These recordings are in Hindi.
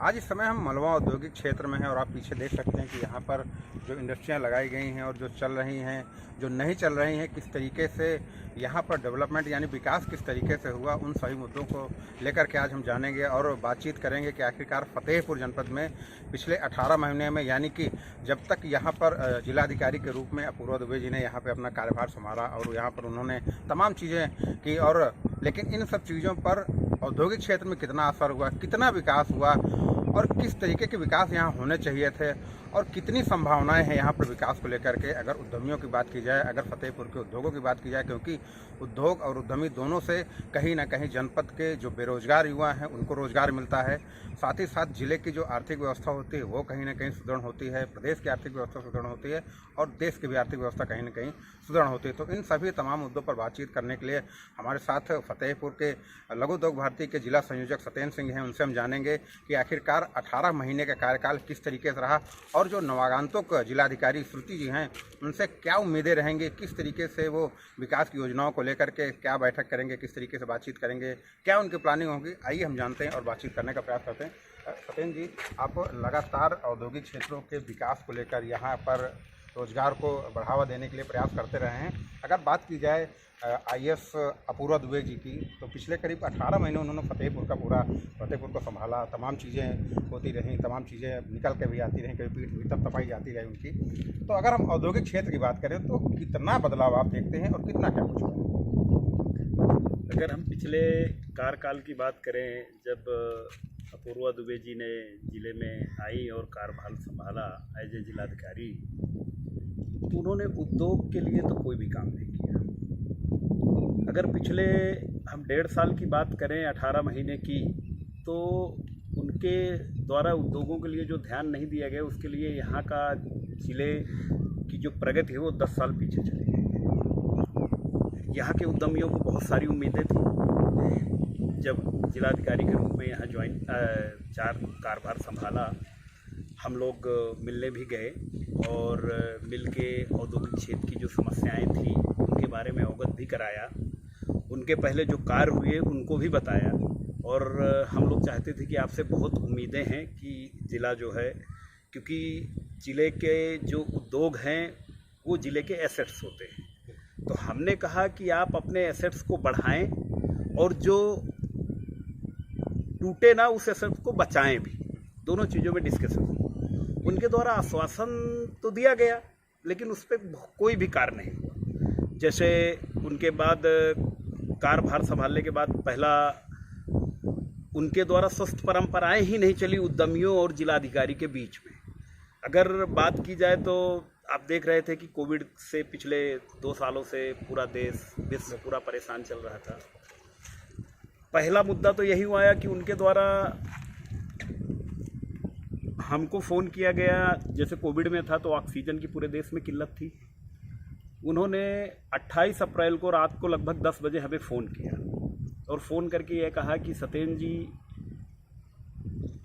आज इस समय हम मलवा औद्योगिक क्षेत्र में हैं और आप पीछे देख सकते हैं कि यहाँ पर जो इंडस्ट्रियाँ लगाई गई हैं और जो चल रही हैं, जो नहीं चल रही हैं, किस तरीके से यहाँ पर डेवलपमेंट यानी विकास किस तरीके से हुआ, उन सभी मुद्दों को लेकर के आज हम जानेंगे और बातचीत करेंगे कि आखिरकार फतेहपुर जनपद में पिछले 18 महीने में, यानी कि जब तक यहाँ पर जिलाधिकारी के रूप में अपूर्वा दुबे जी ने यहाँ पर अपना कार्यभार संभाला और यहाँ पर उन्होंने तमाम चीज़ें की, और लेकिन इन सब चीज़ों पर औद्योगिक क्षेत्र में कितना असर हुआ, कितना विकास हुआ और किस तरीके के विकास यहाँ होने चाहिए थे और कितनी संभावनाएं हैं यहाँ पर विकास को लेकर के, अगर उद्यमियों की बात की जाए, अगर फतेहपुर के उद्योगों की बात की जाए, क्योंकि उद्योग और उद्यमी दोनों से कहीं ना कहीं जनपद के जो बेरोजगार युवा हैं उनको रोजगार मिलता है, साथ ही साथ जिले की जो आर्थिक व्यवस्था होती है वो कहीं ना कहीं सुदृढ़ होती है, प्रदेश की आर्थिक व्यवस्था सुदृढ़ होती है और देश की भी आर्थिक व्यवस्था कहीं ना कहीं सुदृढ़ होती है। तो इन सभी तमाम मुद्दों पर बातचीत करने के लिए हमारे साथ फतेहपुर के लघु उद्योग भारती के जिला संयोजक सत्येंद्र सिंह हैं। उनसे हम जानेंगे कि आखिरकार 18 महीने का कार्यकाल किस तरीके से रहा और जो नवागंतुक जिलाधिकारी श्रुति जी हैं उनसे क्या उम्मीदें रहेंगी, किस तरीके से वो विकास की योजनाओं को लेकर के क्या बैठक करेंगे, किस तरीके से बातचीत करेंगे, क्या उनकी प्लानिंग होगी। आइए हम जानते हैं और बातचीत करने का प्रयास करते हैं। सत्येंद्र जी, आप लगातार औद्योगिक क्षेत्रों के विकास को लेकर यहाँ पर रोजगार को बढ़ावा देने के लिए प्रयास करते रहे हैं। अगर बात की जाए आईएएस अपूर्वा दुबे जी की, तो पिछले करीब 18 महीने उन्होंने फतेहपुर को संभाला, तमाम चीज़ें होती रहीं, तमाम चीज़ें निकल के भी आती रहीं, कभी पीठ भी तब तपाई जाती रही उनकी। तो अगर हम औद्योगिक क्षेत्र की बात करें तो कितना बदलाव आप देखते हैं और कितना क्या कुछ हुआ? अगर हम पिछले कार्यकाल की बात करें, जब अपूर्वा दुबे जी ने ज़िले में आई और कार्यभार संभाला एज ए जिलाधिकारी, तो उन्होंने उद्योग के लिए तो कोई भी काम नहीं किया। अगर पिछले हम 1.5 साल की बात करें 18 महीने की, तो उनके द्वारा उद्योगों के लिए जो ध्यान नहीं दिया गया, उसके लिए यहाँ का ज़िले की जो प्रगति है वो 10 साल पीछे चली गई। यहाँ के उद्यमियों को बहुत सारी उम्मीदें थी। जब जिलाधिकारी के रूप में यहाँ कार्यभार संभाला, हम लोग मिलने भी गए और मिल के औद्योगिक क्षेत्र की जो समस्याएं थी उनके बारे में अवगत भी कराया, उनके पहले जो कार्य हुए उनको भी बताया। और हम लोग चाहते थे कि आपसे बहुत उम्मीदें हैं कि ज़िला जो है, क्योंकि ज़िले के जो उद्योग हैं वो ज़िले के एसेट्स होते हैं, तो हमने कहा कि आप अपने एसेट्स को बढ़ाएं और जो टूटे ना उस एसेट्स को बचाएं भी। दोनों चीज़ों में डिस्कशन उनके द्वारा आश्वासन तो दिया गया, लेकिन उस पर कोई भी कार्य नहीं हुआ। जैसे उनके बाद कार्यभार संभालने के बाद पहला उनके द्वारा स्वस्थ परंपराएं ही नहीं चली उद्यमियों और जिलाधिकारी के बीच में। अगर बात की जाए तो आप देख रहे थे कि कोविड से पिछले 2 सालों से पूरा देश, विश्व पूरा परेशान चल रहा था। पहला मुद्दा तो यही आया कि उनके द्वारा हमको फ़ोन किया गया, जैसे कोविड में था तो ऑक्सीजन की पूरे देश में किल्लत थी। उन्होंने 28 अप्रैल को रात को लगभग 10 बजे हमें फ़ोन किया और फ़ोन करके ये कहा कि सत्येंद्र जी,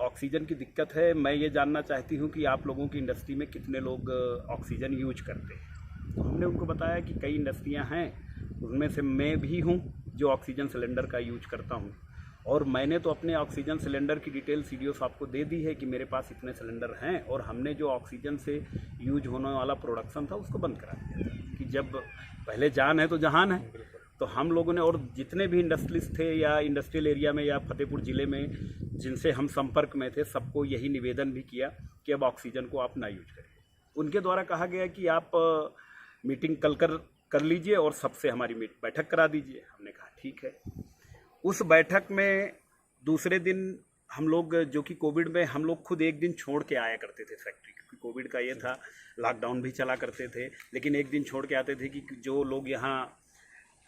ऑक्सीजन की दिक्कत है, मैं ये जानना चाहती हूँ कि आप लोगों की इंडस्ट्री में कितने लोग ऑक्सीजन यूज करते हैं। तो हमने उनको बताया कि कई इंडस्ट्रियाँ हैं, उनमें से मैं भी हूँ जो ऑक्सीजन सिलेंडर का यूज करता हूँ, और मैंने तो अपने ऑक्सीजन सिलेंडर की डिटेल सीडीओ साहब को दे दी है कि मेरे पास इतने सिलेंडर हैं, और हमने जो ऑक्सीजन से यूज होने वाला प्रोडक्शन था उसको बंद करा दिया था कि जब पहले जान है तो जहान है। तो हम लोगों ने, और जितने भी इंडस्ट्रीज थे या इंडस्ट्रियल एरिया में या फतेहपुर ज़िले में जिनसे हम संपर्क में थे, सबको यही निवेदन भी किया कि अब ऑक्सीजन को आप ना यूज करें। उनके द्वारा कहा गया कि आप मीटिंग कल कर लीजिए और सबसे हमारी बैठक करा दीजिए। हमने कहा ठीक है। उस बैठक में दूसरे दिन हम लोग, जो कि कोविड में हम लोग खुद एक दिन छोड़ के आया करते थे फैक्ट्री, क्योंकि कोविड का ये था, लॉकडाउन भी चला करते थे, लेकिन एक दिन छोड़ के आते थे कि जो लोग यहाँ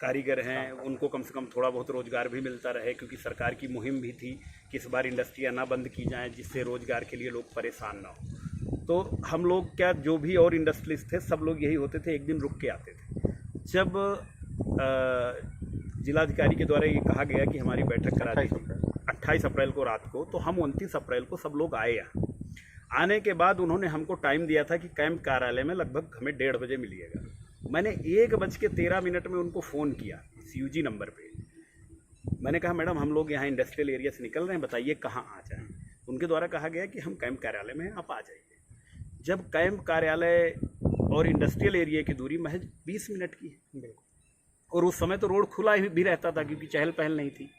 कारीगर हैं उनको कम से कम थोड़ा बहुत रोज़गार भी मिलता रहे, क्योंकि सरकार की मुहिम भी थी कि इस बार इंडस्ट्रियाँ ना बंद की जाएँ जिससे रोज़गार के लिए लोग परेशान ना हो। तो हम लोग क्या, जो भी और इंडस्ट्रीज थे सब लोग यही होते थे, एक दिन रुक के आते थे। जब जिलाधिकारी के द्वारा ये कहा गया कि हमारी बैठक करा दी 28 अप्रैल को रात को, तो हम 29 अप्रैल को सब लोग आए यहाँ। आने के बाद उन्होंने हमको टाइम दिया था कि कैंप कार्यालय में लगभग हमें 1:30 बजे मिलिएगा। मैंने 1:13 में उनको फ़ोन किया CUG नंबर पे। मैंने कहा मैडम, हम लोग यहाँ इंडस्ट्रियल एरिया से निकल रहे हैं, बताइए कहाँ आ जाएँ। उनके द्वारा कहा गया कि हम कैंप कार्यालय में हैं, आप आ जाइए। जब कैंप कार्यालय और इंडस्ट्रियल एरिया की दूरी महज 20 मिनट की है, और उस समय तो रोड खुला भी रहता था क्योंकि चहल पहल नहीं थी।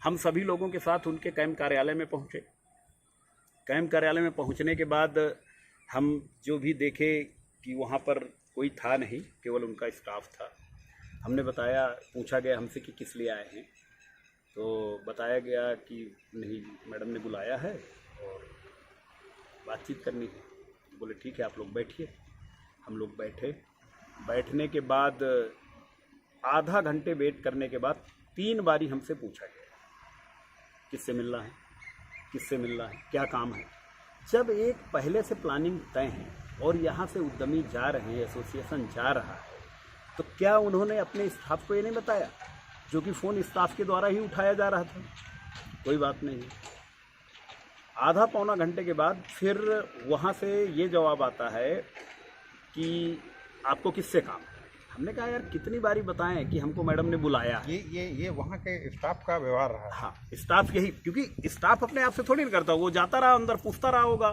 हम सभी लोगों के साथ उनके कैंप कार्यालय में पहुँचे। कैंप कार्यालय में पहुँचने के बाद हम जो भी देखे कि वहाँ पर कोई था नहीं, केवल उनका स्टाफ था। हमने बताया, पूछा गया हमसे कि किस लिए आए हैं, तो बताया गया कि नहीं, मैडम ने बुलाया है और बातचीत करनी है। बोले ठीक है, आप लोग बैठिए। हम लोग बैठे। बैठने के बाद आधा घंटे वेट करने के बाद 3 बारी हमसे पूछा गया किससे मिलना है, किससे मिलना है, क्या काम है। जब एक पहले से प्लानिंग तय है और यहाँ से उद्यमी जा रहे हैं, एसोसिएशन जा रहा है, तो क्या उन्होंने अपने स्टाफ को ये नहीं बताया, जो कि फ़ोन स्टाफ के द्वारा ही उठाया जा रहा था? कोई बात नहीं। आधा पौना घंटे के बाद फिर वहाँ से ये जवाब आता है कि आपको किससे काम है। हमने कहा यार कितनी बारी बताएं कि हमको मैडम ने बुलाया है। ये वहाँ के स्टाफ का व्यवहार रहा। हाँ, स्टाफ यही, क्योंकि स्टाफ अपने आप से थोड़ी नहीं करता, वो जाता रहा अंदर, पूछता रहा होगा,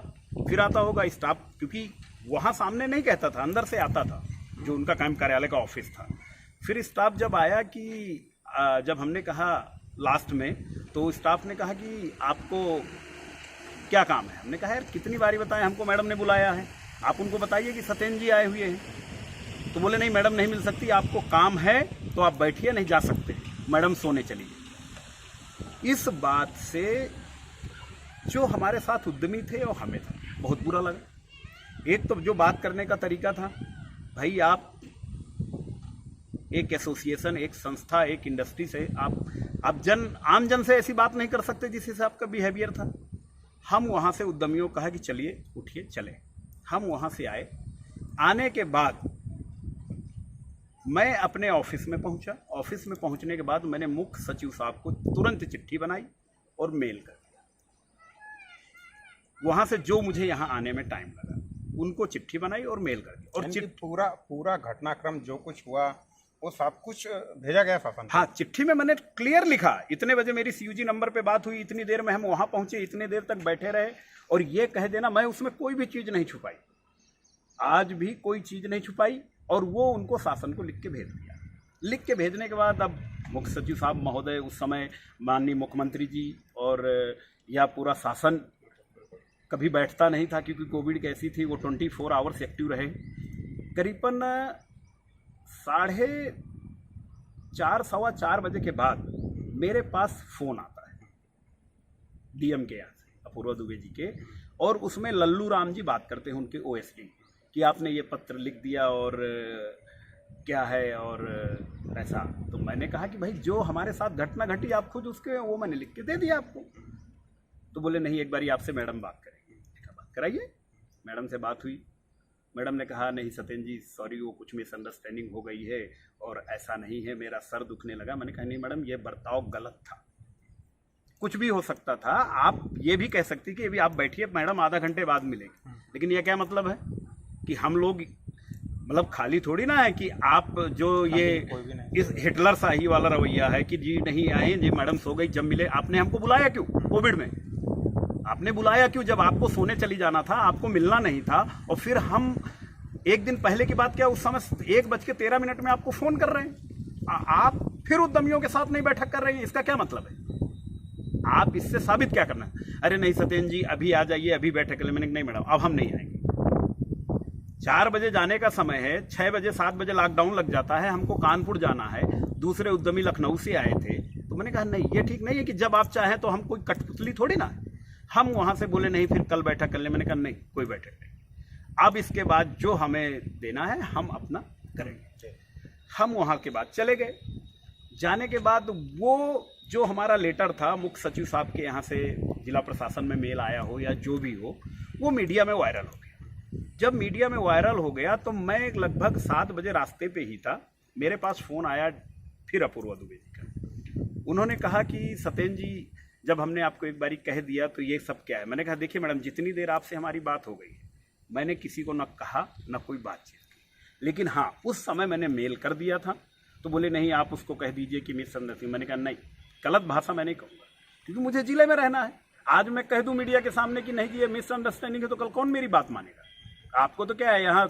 फिर आता होगा स्टाफ, क्योंकि वहाँ सामने नहीं कहता था, अंदर से आता था, जो उनका कैंप कार्यालय का ऑफिस था। फिर स्टाफ जब आया कि जब हमने कहा लास्ट में, तो स्टाफ ने कहा कि आपको क्या काम है। हमने कहा यार कितनी बारी बताएं, हमको मैडम ने बुलाया है, आप उनको बताइए कि सत्येंद्र जी आए हुए हैं। तो बोले नहीं मैडम नहीं मिल सकती, आपको काम है तो आप बैठिए, नहीं जा सकते, मैडम सोने चलिए। इस बात से जो हमारे साथ उद्यमी थे और हमें था बहुत बुरा लगा। एक तो जो बात करने का तरीका था, भाई आप एक एसोसिएशन, एक संस्था, एक इंडस्ट्री से आप आम जन से ऐसी बात नहीं कर सकते जिस हिसाब का बिहेवियर था। हम वहाँ से उद्यमियों को कहा कि चलिए उठिए चले। हम वहाँ से आए। आने के बाद मैं अपने ऑफिस में पहुंचा। ऑफिस में पहुंचने के बाद मैंने मुख्य सचिव साहब को तुरंत चिट्ठी बनाई और मेल कर दिया। वहां से जो मुझे यहां आने में टाइम लगा, उनको चिट्ठी बनाई और मेल कर दिया। और पूरा घटनाक्रम जो कुछ हुआ वो सब कुछ भेजा गया शासन। हाँ, चिट्ठी में मैंने क्लियर लिखा, इतने बजे मेरी सीयूजी नंबर पे बात हुई, इतनी देर में हम वहां पहुंचे, इतने देर तक बैठे रहे, और ये कह देना, मैं उसमें कोई भी चीज नहीं छुपाई, आज भी कोई चीज नहीं छुपाई। और वो उनको शासन को लिख के भेज दिया। लिख के भेजने के बाद अब मुख्य सचिव साहब महोदय, उस समय माननीय मुख्यमंत्री जी और यह पूरा शासन कभी बैठता नहीं था, क्योंकि कोविड कैसी थी, वो 24 आवर्स एक्टिव रहे। करीबन 4:30 सवा 4 बजे के बाद मेरे पास फ़ोन आता है डीएम के यहाँ से, अपूर्वा दुबे जी के, और उसमें लल्लू राम जी बात करते हैं, उनके ओएसडी, कि आपने ये पत्र लिख दिया और क्या है और ऐसा। तो मैंने कहा कि भाई जो हमारे साथ घटना घटी आप खुद उसके वो मैंने लिख के दे दिया आपको। तो बोले नहीं, एक बारी आपसे मैडम बात करेंगे। बात कराइए। मैडम से बात हुई। मैडम ने कहा नहीं सत्येंद्र जी सॉरी, वो कुछ मिसअंडरस्टैंडिंग हो गई है और ऐसा नहीं है, मेरा सर दुखने लगा। मैंने कहा नहीं मैडम, ये बर्ताव गलत था, कुछ भी हो सकता था, आप ये भी कह सकती कि अभी आप बैठिए, मैडम आधा घंटे बाद मिलेंगे। लेकिन ये क्या मतलब है कि हम लोग मतलब खाली थोड़ी ना है कि आप जो ये इस हिटलर शाही वाला रवैया है कि जी नहीं आए, जी मैडम सो गई, जब मिले। आपने हमको बुलाया क्यों कोविड में? आपने बुलाया क्यों जब आपको सोने चली जाना था, आपको मिलना नहीं था? और फिर हम एक दिन पहले की बात क्या, उस समय 1:13 में आपको फोन कर रहे हैं, आप फिर उद्यमियों के साथ नहीं बैठक कर रहे हैं, इसका क्या मतलब है? आप इससे साबित क्या करना? अरे नहीं सत्येंद्र जी अभी आ जाइए, अभी बैठक कर ले। मैंने नहीं मैडम अब हम नहीं आएंगे, 4 बजे जाने का समय है, 6 बजे 7 बजे लॉकडाउन लग जाता है, हमको कानपुर जाना है, दूसरे उद्यमी लखनऊ से आए थे। तो मैंने कहा नहीं ये ठीक नहीं है कि जब आप चाहें तो हम कोई कठपुतली थोड़ी ना है। हम वहां से बोले नहीं फिर कल बैठक कर ले। मैंने कहा नहीं कोई बैठक नहीं, अब इसके बाद जो हमें देना है हम अपना करेंगे। हम वहां के बाद चले गए। जाने के बाद वो जो हमारा लेटर था मुख्य सचिव साहब के यहाँ से जिला प्रशासन में मेल आया हो या जो भी हो, वो मीडिया में वायरल हो गया। जब मीडिया में वायरल हो गया तो मैं लगभग 7 बजे रास्ते पे ही था, मेरे पास फ़ोन आया फिर अपूर्वा दुबे जी का। उन्होंने कहा कि सत्येंद्र जी जब हमने आपको एक बारी कह दिया तो ये सब क्या है? मैंने कहा देखिए मैडम, जितनी देर आपसे हमारी बात हो गई है मैंने किसी को न कहा न कोई बातचीत की, लेकिन हाँ उस समय मैंने मेल कर दिया था। तो बोले नहीं आप उसको कह दीजिए कि मिसअंडरस्टैंडिंग। मैंने कहा नहीं, गलत भाषा मैं नहीं कहूँगा, क्योंकि मुझे जिले में रहना है। आज मैं कह दूं मीडिया के सामने कि नहीं जी ये मिसअंडरस्टैंडिंग है, तो कल कौन मेरी बात मानेगा? आपको तो क्या है, यहाँ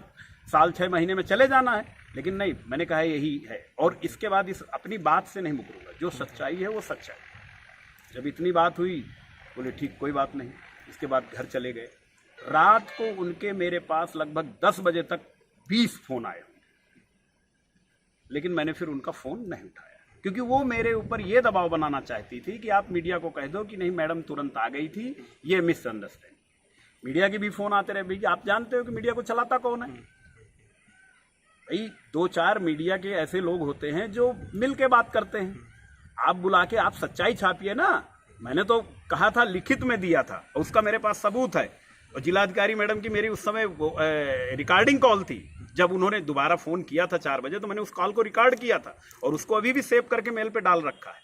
साल 6 महीने में चले जाना है। लेकिन नहीं, मैंने कहा यही है, और इसके बाद इस अपनी बात से नहीं मुकरूंगा। जो सच्चाई है वो सच्चाई। जब इतनी बात हुई, बोले ठीक कोई बात नहीं। इसके बाद घर चले गए। रात को उनके मेरे पास लगभग 10 बजे तक 20 फोन आए, लेकिन मैंने फिर उनका फोन नहीं उठाया, क्योंकि वो मेरे ऊपर ये दबाव बनाना चाहती थी कि आप मीडिया को कह दो कि नहीं मैडम तुरंत आ गई थी, ये मिसअंडरस्टैंडिंग। मीडिया के भी फोन आते रहे, भैया आप जानते हो कि मीडिया को चलाता कौन है? भाई 2-4 मीडिया के ऐसे लोग होते हैं जो मिल के बात करते हैं। आप बुला के आप सच्चाई छापिए ना। मैंने तो कहा था, लिखित में दिया था, और उसका मेरे पास सबूत है। और जिलाधिकारी मैडम की मेरी उस समय रिकॉर्डिंग कॉल थी। जब उन्होंने दोबारा फ़ोन किया था 4 बजे, तो मैंने उस कॉल को रिकॉर्ड किया था, और उसको अभी भी सेव करके मेल पे डाल रखा है।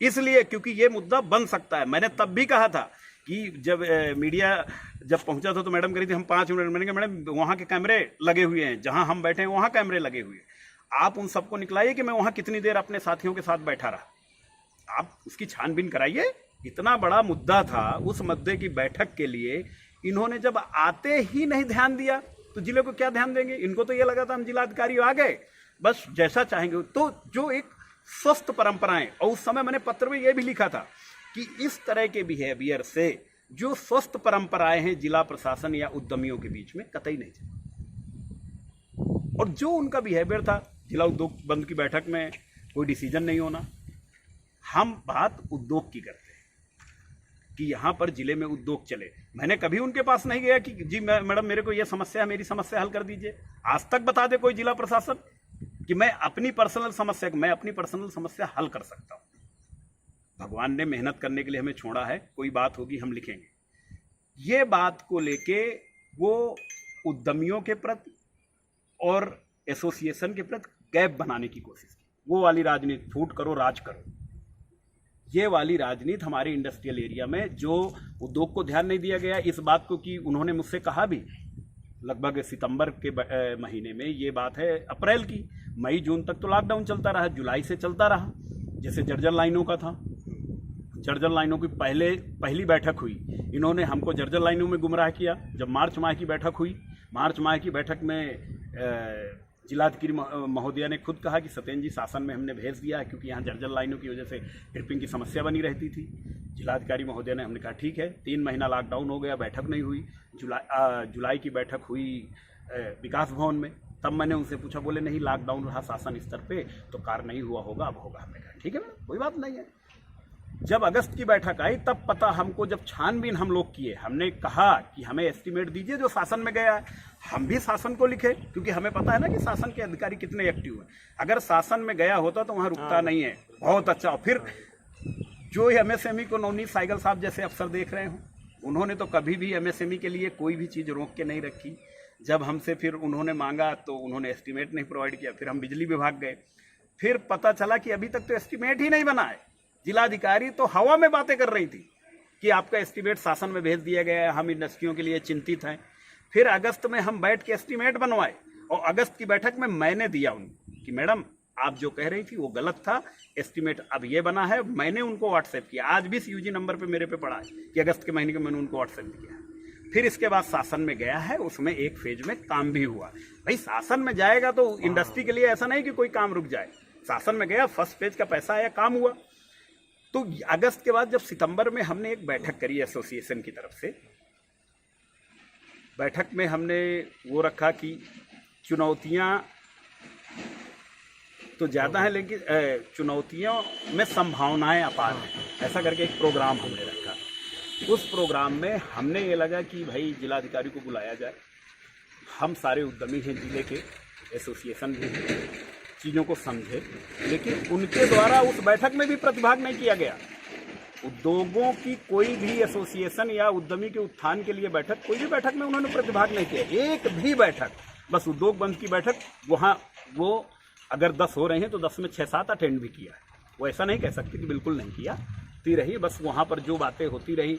इसलिए क्योंकि ये मुद्दा बन सकता है। मैंने तब भी कहा था कि जब मीडिया जब पहुंचा था तो मैडम कह रही थी हम 5 मिनट, मैंने कहा मैडम वहाँ के कैमरे लगे हुए हैं, जहाँ हम बैठे हैं वहाँ कैमरे लगे हुए हैं। आप उन सबको निकलाइए कि मैं वहाँ कितनी देर अपने साथियों के साथ बैठा रहा। आप उसकी छानबीन कराइए। इतना बड़ा मुद्दा था, उस मुद्दे की बैठक के लिए इन्होंने जब आते ही नहीं ध्यान दिया, तो जिले को क्या ध्यान देंगे? इनको तो ये लगा था हम जिलाधिकारी आ गए, बस जैसा चाहेंगे। तो जो एक स्वस्थ परंपराएं, और उस समय मैंने पत्र में ये भी लिखा था कि इस तरह के बिहेवियर से जो स्वस्थ परंपराएं हैं जिला प्रशासन या उद्यमियों के बीच में कतई नहीं चली। और जो उनका बिहेवियर था, जिला उद्योग बंद की बैठक में कोई डिसीजन नहीं होना। हम बात उद्योग की करते हैं कि यहाँ पर जिले में उद्योग चले। मैंने कभी उनके पास नहीं गया कि जी मैडम मेरे को ये समस्या है, मेरी समस्या हल कर दीजिए। आज तक बता दे कोई जिला प्रशासन कि मैं अपनी पर्सनल समस्या हल कर सकता हूँ। भगवान ने मेहनत करने के लिए हमें छोड़ा है, कोई बात होगी हम लिखेंगे। ये बात को लेके वो उद्यमियों के प्रति और एसोसिएशन के प्रति गैप बनाने की कोशिश की। वो वाली राजनीति, फूट करो राज करो, ये वाली राजनीति हमारे इंडस्ट्रियल एरिया में जो उद्योग को ध्यान नहीं दिया गया। इस बात को कि उन्होंने मुझसे कहा भी लगभग सितंबर के महीने में, ये बात है अप्रैल की, मई जून तक तो लॉकडाउन चलता रहा, जुलाई से चलता रहा। जैसे जर्जर लाइनों का था, जर्जर लाइनों की पहली बैठक हुई, इन्होंने हमको जर्जर लाइनों में गुमराह किया। जब मार्च माह की बैठक हुई, मार्च माह की बैठक में जिलाधिकारी महोदया ने खुद कहा कि सत्येंद्र जी शासन में हमने भेज दिया है, क्योंकि यहाँ जर्जर लाइनों की वजह से ट्रिपिंग की समस्या बनी रहती थी। जिलाधिकारी महोदया ने, हमने कहा ठीक है, 3 महीना लॉकडाउन हो गया, बैठक नहीं हुई। जुलाई की बैठक हुई विकास भवन में। तब मैंने उनसे पूछा, बोले नहीं लॉकडाउन रहा शासन स्तर पे तो कार्य नहीं हुआ होगा, अब होगा। हमने कहा ठीक है मैडम, कोई बात नहीं है। जब अगस्त की बैठक आई तब पता हमको, जब छानबीन हम लोग किए, हमने कहा कि हमें एस्टीमेट दीजिए जो शासन में गया है। हम भी शासन को लिखे, क्योंकि हमें पता है ना कि शासन के अधिकारी कितने एक्टिव हैं। अगर शासन में गया होता तो वहाँ रुकता नहीं है। बहुत अच्छा। फिर जो एमएसएमई को नवनीत साइगल साहब जैसे अफसर देख रहे हो, उन्होंने तो कभी भी एमएसएमई के लिए कोई भी चीज़ रोक के नहीं रखी। जब हमसे फिर उन्होंने मांगा तो उन्होंने एस्टीमेट नहीं प्रोवाइड किया। फिर हम बिजली विभाग गए, फिर पता चला कि अभी तक तो एस्टीमेट ही नहीं बना है। जिलाधिकारी तो हवा में बातें कर रही थी कि आपका एस्टीमेट शासन में भेज दिया गया है, हम इंडस्ट्रियों के लिए चिंतित हैं। फिर अगस्त में हम बैठ के एस्टीमेट बनवाए, और अगस्त की बैठक में मैंने दिया उनको कि मैडम आप जो कह रही थी वो गलत था, एस्टीमेट अब ये बना है। मैंने उनको व्हाट्सएप किया, आज भी सीयूजी नंबर पे मेरे पे पड़ा है कि अगस्त के महीने का मैंने उनको व्हाट्सएप किया। फिर इसके बाद शासन में गया है, उसमें एक फेज में काम भी हुआ। भाई शासन में जाएगा तो इंडस्ट्री के लिए ऐसा नहीं कि कोई काम रुक जाए। शासन में गया, फर्स्ट फेज का पैसा आया, काम हुआ। तो अगस्त के बाद जब सितंबर में हमने एक बैठक करी एसोसिएशन की तरफ से, बैठक में हमने वो रखा कि चुनौतियां तो ज़्यादा हैं, लेकिन चुनौतियों में संभावनाएं अपार हैं, ऐसा करके एक प्रोग्राम हमने रखा। उस प्रोग्राम में हमने ये लगा कि भाई जिलाधिकारी को बुलाया जाए। हम सारे उद्यमी हैं जिले के, एसोसिएशन भी हैं, चीज़ों को समझे, लेकिन उनके द्वारा उस बैठक में भी प्रतिभाग नहीं किया गया। उद्योगों की कोई भी एसोसिएशन या उद्यमी के उत्थान के लिए बैठक, कोई भी बैठक में उन्होंने प्रतिभाग नहीं किया। एक भी बैठक, बस उद्योग बंद की बैठक, वहाँ वो अगर 10 हो रहे हैं तो 10 में 6-7 अटेंड भी किया है। वो ऐसा नहीं कह सकती कि बिल्कुल नहीं किया, ती रही, बस वहाँ पर जो बातें होती रही,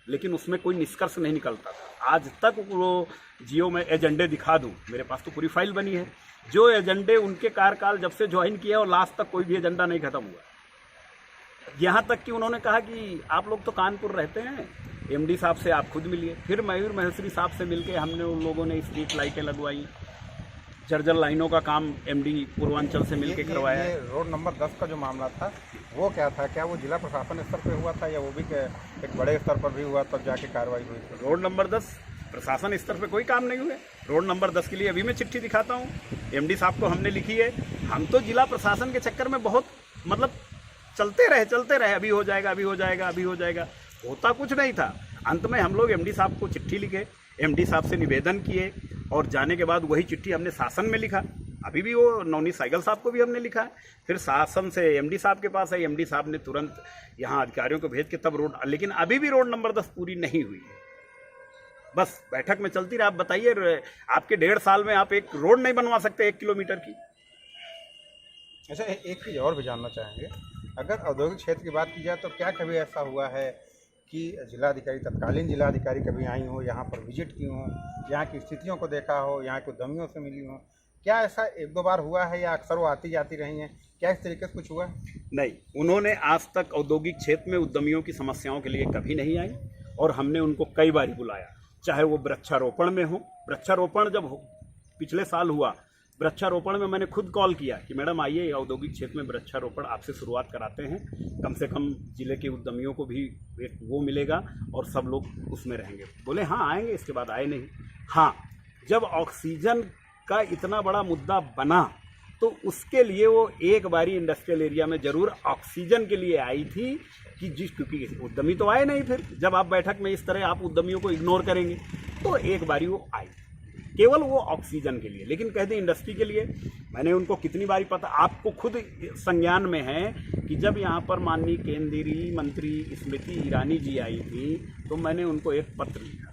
लेकिन उसमें कोई निष्कर्ष नहीं निकलता था। आज तक वो जियो में एजेंडे दिखा दूँ, मेरे पास तो पूरी फाइल बनी है, जो एजेंडे उनके कार्यकाल जब से ज्वाइन किया और लास्ट तक कोई भी एजेंडा नहीं खत्म हुआ। यहाँ तक कि उन्होंने कहा कि आप लोग तो कानपुर रहते हैं, एमडी साहब से आप खुद मिलिए। फिर मयूर महेश्वरी साहब से मिलके हमने उन लोगों ने स्ट्रीट लाइटें लगवाई, जर्जर लाइनों का काम एमडी पूर्वांचल से मिलके करवाया। ये रोड नंबर 10 का जो मामला था वो क्या था? क्या वो जिला प्रशासन स्तर पे हुआ था या वो भी एक बड़े स्तर पर भी हुआ तब जाके कार्रवाई हुई थी? रोड नंबर 10 प्रशासन स्तर पे कोई काम नहीं हुए। रोड नंबर 10 के लिए अभी मैं चिट्ठी दिखाता हूँ, एमडी साहब को हमने लिखी है। हम तो जिला प्रशासन के चक्कर में बहुत चलते रहे, अभी हो जाएगा, अभी हो जाएगा, अभी हो जाएगा, होता कुछ नहीं था। अंत में हम लोग एमडी साहब को चिट्ठी लिखे, एमडी साहब से निवेदन किए और जाने के बाद वही चिट्ठी हमने शासन में लिखा। अभी भी वो नवनीत सहगल साहब को भी हमने लिखा है। फिर शासन से एमडी साहब के पास है, एमडी साहब ने तुरंत यहाँ अधिकारियों को भेज के तब रोड, लेकिन अभी भी रोड नंबर 10 पूरी नहीं हुई है। बस बैठक में चलती रही। आप बताइए, आपके 1.5 साल में आप एक रोड नहीं बनवा सकते 1 किलोमीटर की। अच्छा, एक चीज़ और भी जानना चाहेंगे, अगर औद्योगिक क्षेत्र की बात की जाए तो क्या कभी ऐसा हुआ है कि जिलाधिकारी, तत्कालीन जिलाधिकारी कभी आई हो, यहाँ पर विजिट की हो, यहाँ की स्थितियों को देखा हो, यहाँ के उद्यमियों से मिली हो? क्या ऐसा 1-2 बार हुआ है या अक्सर वो आती जाती रही हैं? क्या इस तरीके से कुछ हुआ है? नहीं, उन्होंने आज तक औद्योगिक क्षेत्र में उद्यमियों की समस्याओं के लिए कभी नहीं आई और हमने उनको कई बार बुलाया, चाहे वो वृक्षारोपण में हो। वृक्षारोपण जब पिछले साल हुआ, वृक्षारोपण में मैंने खुद कॉल किया कि मैडम आइए, औद्योगिक क्षेत्र में वृक्षारोपण आपसे शुरुआत कराते हैं, कम से कम जिले के उद्यमियों को भी एक वो मिलेगा और सब लोग उसमें रहेंगे। बोले हाँ आएंगे, इसके बाद आए नहीं। हाँ, जब ऑक्सीजन का इतना बड़ा मुद्दा बना तो उसके लिए वो एक बारी इंडस्ट्रियल एरिया में ज़रूर ऑक्सीजन के लिए आई थी कि क्योंकि उद्यमी तो आए नहीं। फिर जब आप बैठक में इस तरह आप उद्यमियों को इग्नोर करेंगे तो एक बारी वो आई, केवल वो ऑक्सीजन के लिए। लेकिन कह दें इंडस्ट्री के लिए, मैंने उनको कितनी बारी, पता आपको खुद संज्ञान में है कि जब यहाँ पर माननीय केंद्रीय मंत्री स्मृति ईरानी जी आई थी तो मैंने उनको एक पत्र लिखा था।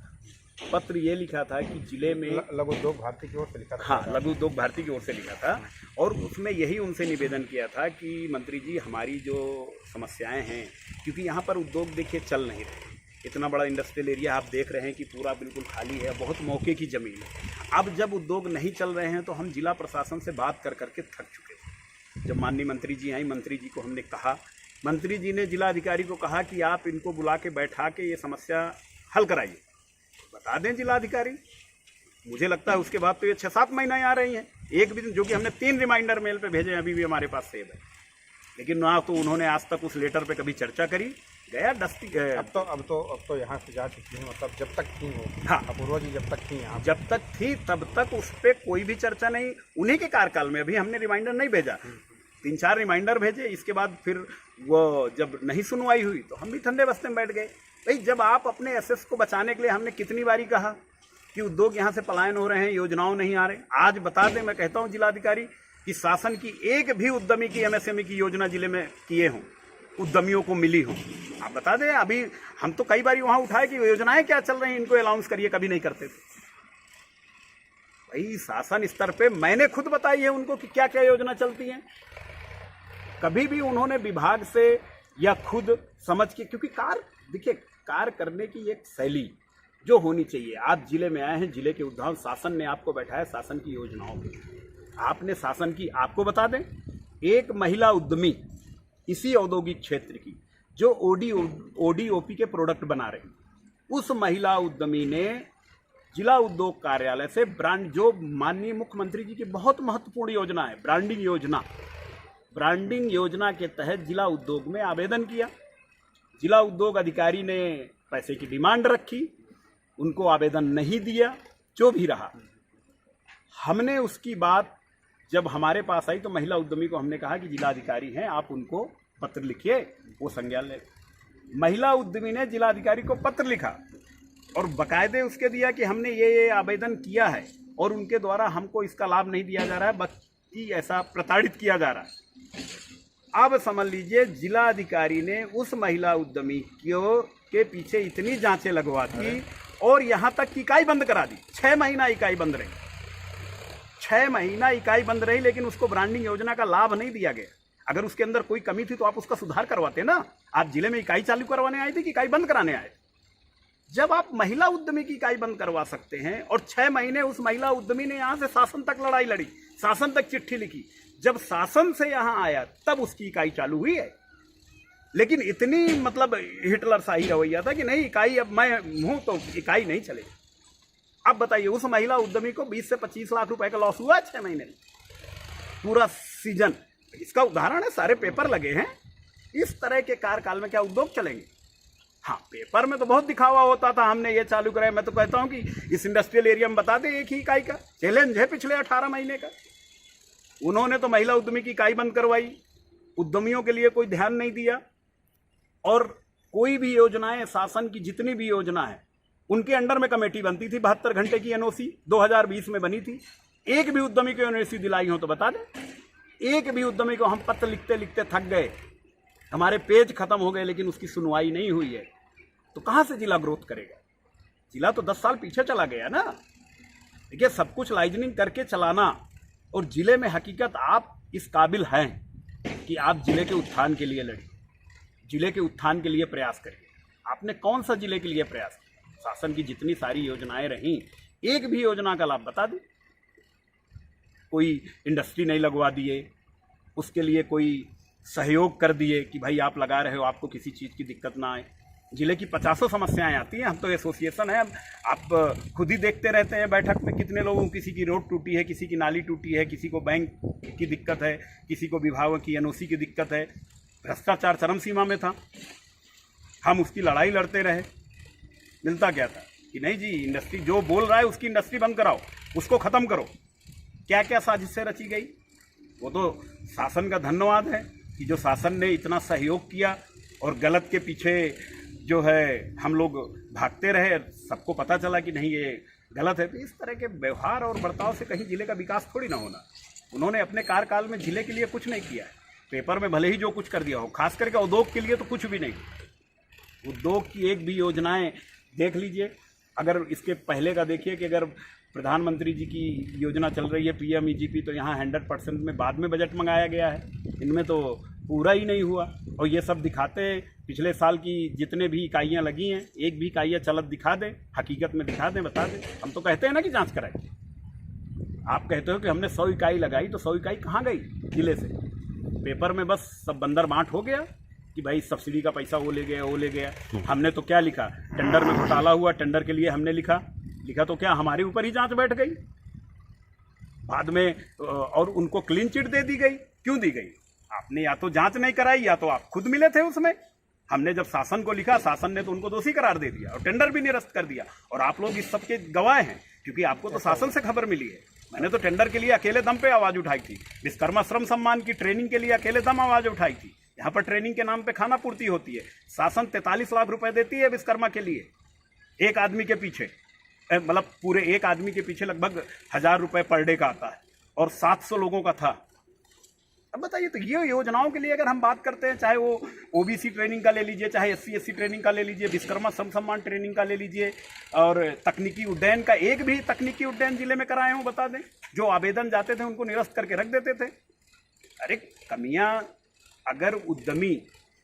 पत्र ये लिखा था कि जिले में लघु उद्योग भारती की ओर से लिखा था। हाँ, लघु उद्योग भारती की ओर से लिखा था और उसमें यही उनसे निवेदन किया था कि मंत्री जी, हमारी जो समस्याएं हैं, क्योंकि यहाँ पर उद्योग देखिए चल नहीं रहे, इतना बड़ा इंडस्ट्रियल एरिया आप देख रहे हैं कि पूरा बिल्कुल खाली है, बहुत मौके की ज़मीन है। अब जब उद्योग नहीं चल रहे हैं तो हम जिला प्रशासन से बात कर करके थक चुके थे। जब माननीय मंत्री जी आई, मंत्री जी को हमने कहा, मंत्री जी ने जिलाधिकारी को कहा कि आप इनको बुला के बैठा के ये समस्या हल कराइए। बता दें जिलाधिकारी, मुझे लगता है उसके बाद तो ये 6-7 महीना आ रही हैं, एक भी दिन, जो कि हमने 3 रिमाइंडर मेल पे भेजे हैं, अभी भी हमारे पास सेव है। लेकिन ना तो उन्होंने आज तक उस लेटर पे कभी चर्चा करी, गया डस्टी। अब तो यहाँ से जा चुकी है, मतलब जब तक थी वो। हाँ, अपूर्वा जी जब तक थी यहाँ, जब तक थी तब तक उस पर कोई भी चर्चा नहीं। उन्हीं के कार्यकाल में अभी हमने रिमाइंडर नहीं भेजा, 3-4 रिमाइंडर भेजे। इसके बाद फिर वो जब नहीं सुनवाई हुई तो हम भी ठंडे बस्ते में बैठ गए। भाई, जब आप अपने एसेस को बचाने के लिए, हमने कितनी बारी कहा कि उद्योग यहाँ से पलायन हो रहे हैं, योजनाओं नहीं आ रहे। आज बता दें, मैं कहता हूँ जिलाधिकारी कि शासन की एक भी उद्यमी की एमएसएमई की योजना जिले में किए हों, उद्यमियों को मिली हो, आप बता दें। अभी हम तो कई बार वहाँ उठाए कि योजनाएं क्या चल रही हैं, इनको अलाउंस करिए, कभी नहीं करते थे। भाई, शासन स्तर पे मैंने खुद बताई है उनको कि क्या क्या योजना चलती हैं। कभी भी उन्होंने विभाग से या खुद समझ के, क्योंकि देखिए, कार्य करने की एक शैली जो होनी चाहिए। आप जिले में आए हैं, जिले के उद्यम, शासन ने आपको बैठाया शासन की योजनाओं पे, आपने शासन की, आपको बता दें, एक महिला उद्यमी इसी औद्योगिक क्षेत्र की जो ओडीओपी के प्रोडक्ट बना रही, उस महिला उद्यमी ने जिला उद्योग कार्यालय से ब्रांड, जो माननीय मुख्यमंत्री जी की बहुत महत्वपूर्ण योजना है, ब्रांडिंग योजना के तहत जिला उद्योग में आवेदन किया। जिला उद्योग अधिकारी ने पैसे की डिमांड रखी, उनको आवेदन नहीं दिया, जो भी रहा। हमने उसकी बात जब हमारे पास आई तो महिला उद्यमी को हमने कहा कि जिलाधिकारी हैं, आप उनको पत्र लिखिए, वो संज्ञान ले। महिला उद्यमी ने जिलाधिकारी को पत्र लिखा और बाकायदे उसके दिया कि हमने ये आवेदन किया है और उनके द्वारा हमको इसका लाभ नहीं दिया जा रहा है, बल्कि ऐसा प्रताड़ित किया जा रहा है। अब समझ लीजिए, जिलाधिकारी ने उस महिला उद्यमी के पीछे इतनी जांचें लगवा दी और यहाँ तक कि इकाई बंद करा दी। 6 महीना इकाई बंद रही, 6 महीना इकाई बंद रही, लेकिन उसको ब्रांडिंग योजना का लाभ नहीं दिया गया। अगर उसके अंदर कोई कमी थी तो आप उसका सुधार करवाते ना। आप जिले में इकाई चालू करवाने आए थे कि इकाई बंद कराने आए? जब आप महिला उद्यमी की इकाई बंद करवा सकते हैं और 6 महीने उस महिला उद्यमी ने यहाँ से शासन तक लड़ाई लड़ी, शासन तक चिट्ठी लिखी, जब शासन से यहाँ आया तब उसकी इकाई चालू हुई है। लेकिन इतनी मतलब हिटलर शाही रवैया था कि नहीं इकाई, अब मैं हूं तो इकाई नहीं चलेगी। अब बताइए उस महिला उद्यमी को 20 से 25 लाख रुपए का लॉस हुआ 6 महीने में, पूरा सीजन। इसका उदाहरण है, सारे पेपर लगे हैं। इस तरह के कार्यकाल में क्या उद्योग चलेंगे? हाँ, पेपर में तो बहुत दिखावा होता था, हमने ये चालू कराया। मैं तो कहता हूं कि इस इंडस्ट्रियल एरिया में बता दें एक ही इकाई का चैलेंज है पिछले 18 महीने का। उन्होंने तो महिला उद्यमी की इकाई बंद करवाई, उद्यमियों के लिए कोई ध्यान नहीं दिया। और कोई भी योजनाएं, शासन की जितनी भी योजना है उनके अंडर में कमेटी बनती थी। 72 घंटे की एनओसी 2020 में बनी थी। एक भी उद्यमी को एनओसी दिलाई हो तो बता दें। एक भी उद्यमी को हम पत्र लिखते लिखते थक गए, हमारे पेज खत्म हो गए, लेकिन उसकी सुनवाई नहीं हुई है। तो कहाँ से जिला ग्रोथ करेगा? जिला तो 10 साल पीछे चला गया ना। देखिए, सब कुछ लाइजनिंग करके चलाना, और जिले में हकीकत आप इस काबिल हैं कि आप जिले के उत्थान के लिए लड़िए, जिले के उत्थान के लिए प्रयास करिए। आपने कौन सा जिले के लिए प्रयास किया? शासन की जितनी सारी योजनाएं रहीं, एक भी योजना का लाभ बता दें। कोई इंडस्ट्री नहीं लगवा दिए, उसके लिए कोई सहयोग कर दिए कि भाई आप लगा रहे हो, आपको किसी चीज़ की दिक्कत ना आए। जिले की 50 समस्याएं आती हैं। हम तो एसोसिएशन है, आप खुद ही देखते रहते हैं बैठक में कितने लोगों, किसी की रोड टूटी है, किसी की नाली टूटी है, किसी को बैंक की दिक्कत है, किसी को विभागों की एनओसी की दिक्कत है। भ्रष्टाचार चरम सीमा में था, हम उसकी लड़ाई लड़ते रहे। मिलता क्या था कि नहीं जी, इंडस्ट्री जो बोल रहा है उसकी इंडस्ट्री बंद कराओ, उसको ख़त्म करो। क्या क्या साजिशें रची गई, वो तो शासन का धन्यवाद है कि जो शासन ने इतना सहयोग किया, और गलत के पीछे जो है हम लोग भागते रहे। सबको पता चला कि नहीं ये गलत है। तो इस तरह के व्यवहार और बर्ताव से कहीं जिले का विकास थोड़ी ना होना। उन्होंने अपने कार्यकाल में जिले के लिए कुछ नहीं किया है। पेपर में भले ही जो कुछ कर दिया हो, खास करके उद्योग के लिए तो कुछ भी नहीं। उद्योग की एक भी योजनाएं देख लीजिए। अगर इसके पहले का देखिए कि अगर प्रधानमंत्री जी की योजना चल रही है PMEGP, तो यहाँ 100% में बाद में बजट मंगाया गया है, इनमें तो पूरा ही नहीं हुआ। और ये सब दिखाते हैं पिछले साल की जितने भी इकाइयाँ लगी हैं, एक भी इकाइयाँ चलत दिखा दें, हकीकत में दिखा दें, बता दें। हम तो कहते हैं ना कि जांच कराइए। आप कहते हो कि हमने 100 इकाई लगाई, तो 100 इकाई कहाँ गई जिले से? पेपर में बस सब बंदर बांट हो गया कि भाई सब्सिडी का पैसा वो ले गया, वो ले गया। हमने तो क्या लिखा? टेंडर में घोटाला हुआ, टेंडर के लिए हमने लिखा तो क्या हमारे ऊपर ही जांच बैठ गई बाद में, और उनको क्लीन चिट दे दी गई। क्यों दी गई? आपने या तो जांच नहीं कराई, या तो आप खुद मिले थे उसमें। हमने जब शासन को लिखा, शासन ने तो उनको दोषी करार दे दिया और टेंडर भी निरस्त कर दिया। और आप लोग इस सब के गवाह हैं, क्योंकि आपको तो शासन से खबर मिली है। मैंने तो टेंडर के लिए अकेले दम पे आवाज उठाई थी। विश्वकर्मा श्रम सम्मान की ट्रेनिंग के लिए अकेले दम आवाज उठाई थी। यहाँ पर ट्रेनिंग के नाम पे खाना पूर्ति होती है। शासन 43 लाख रुपए देती है विश्वकर्मा के लिए, एक आदमी के पीछे, मतलब पूरे एक आदमी के पीछे लगभग 1000 रुपए पर डे का आता है, और 700 लोगों का था। अब बताइए, तो ये योजनाओं के लिए अगर हम बात करते हैं, चाहे वो OBC ट्रेनिंग का ले लीजिए, चाहे SC/SC ट्रेनिंग का ले लीजिए, विश्वकर्मा श्रम सम्मान ट्रेनिंग का ले लीजिए, और तकनीकी उड्डयन का, एक भी तकनीकी उड्डयन जिले में कराए हों बता दें। जो आवेदन जाते थे उनको निरस्त करके रख देते थे। अरे कमियां, अगर उद्यमी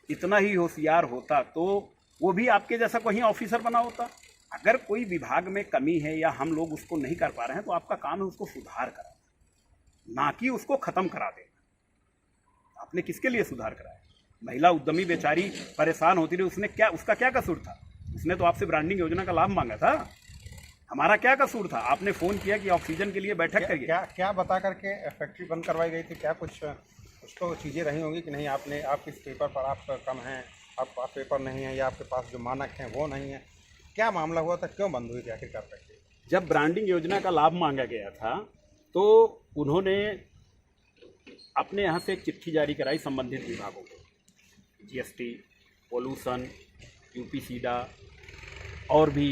इतना ही होशियार होता तो वो भी आपके जैसा कोई ऑफिसर बना होता। अगर कोई विभाग में कमी है या हम लोग उसको नहीं कर पा रहे हैं, तो आपका काम है उसको सुधार करा, ना कि उसको खत्म करा देना। आपने किसके लिए सुधार कराया? महिला उद्यमी बेचारी परेशान होती रही, उसने क्या, उसका क्या कसूर था? उसने तो आपसे ब्रांडिंग योजना का लाभ मांगा था। हमारा क्या कसूर था? आपने फोन किया कि ऑक्सीजन के लिए बैठक करिए। क्या बता करके फैक्ट्री बंद करवाई गई थी? क्या कुछ तो चीज़ें रही होंगी कि नहीं, आपने, आप किस पेपर पर आप कम हैं, आपके पास पेपर नहीं है, या आपके पास जो मानक हैं वो नहीं है? क्या मामला हुआ था, क्यों बंद हुई थी आखिरकार फैक्ट्री? जब ब्रांडिंग योजना का लाभ मांगा गया था, तो उन्होंने अपने यहाँ से एक चिट्ठी जारी कराई संबंधित विभागों को, GST, पोल्यूशन, UP-सीडा और भी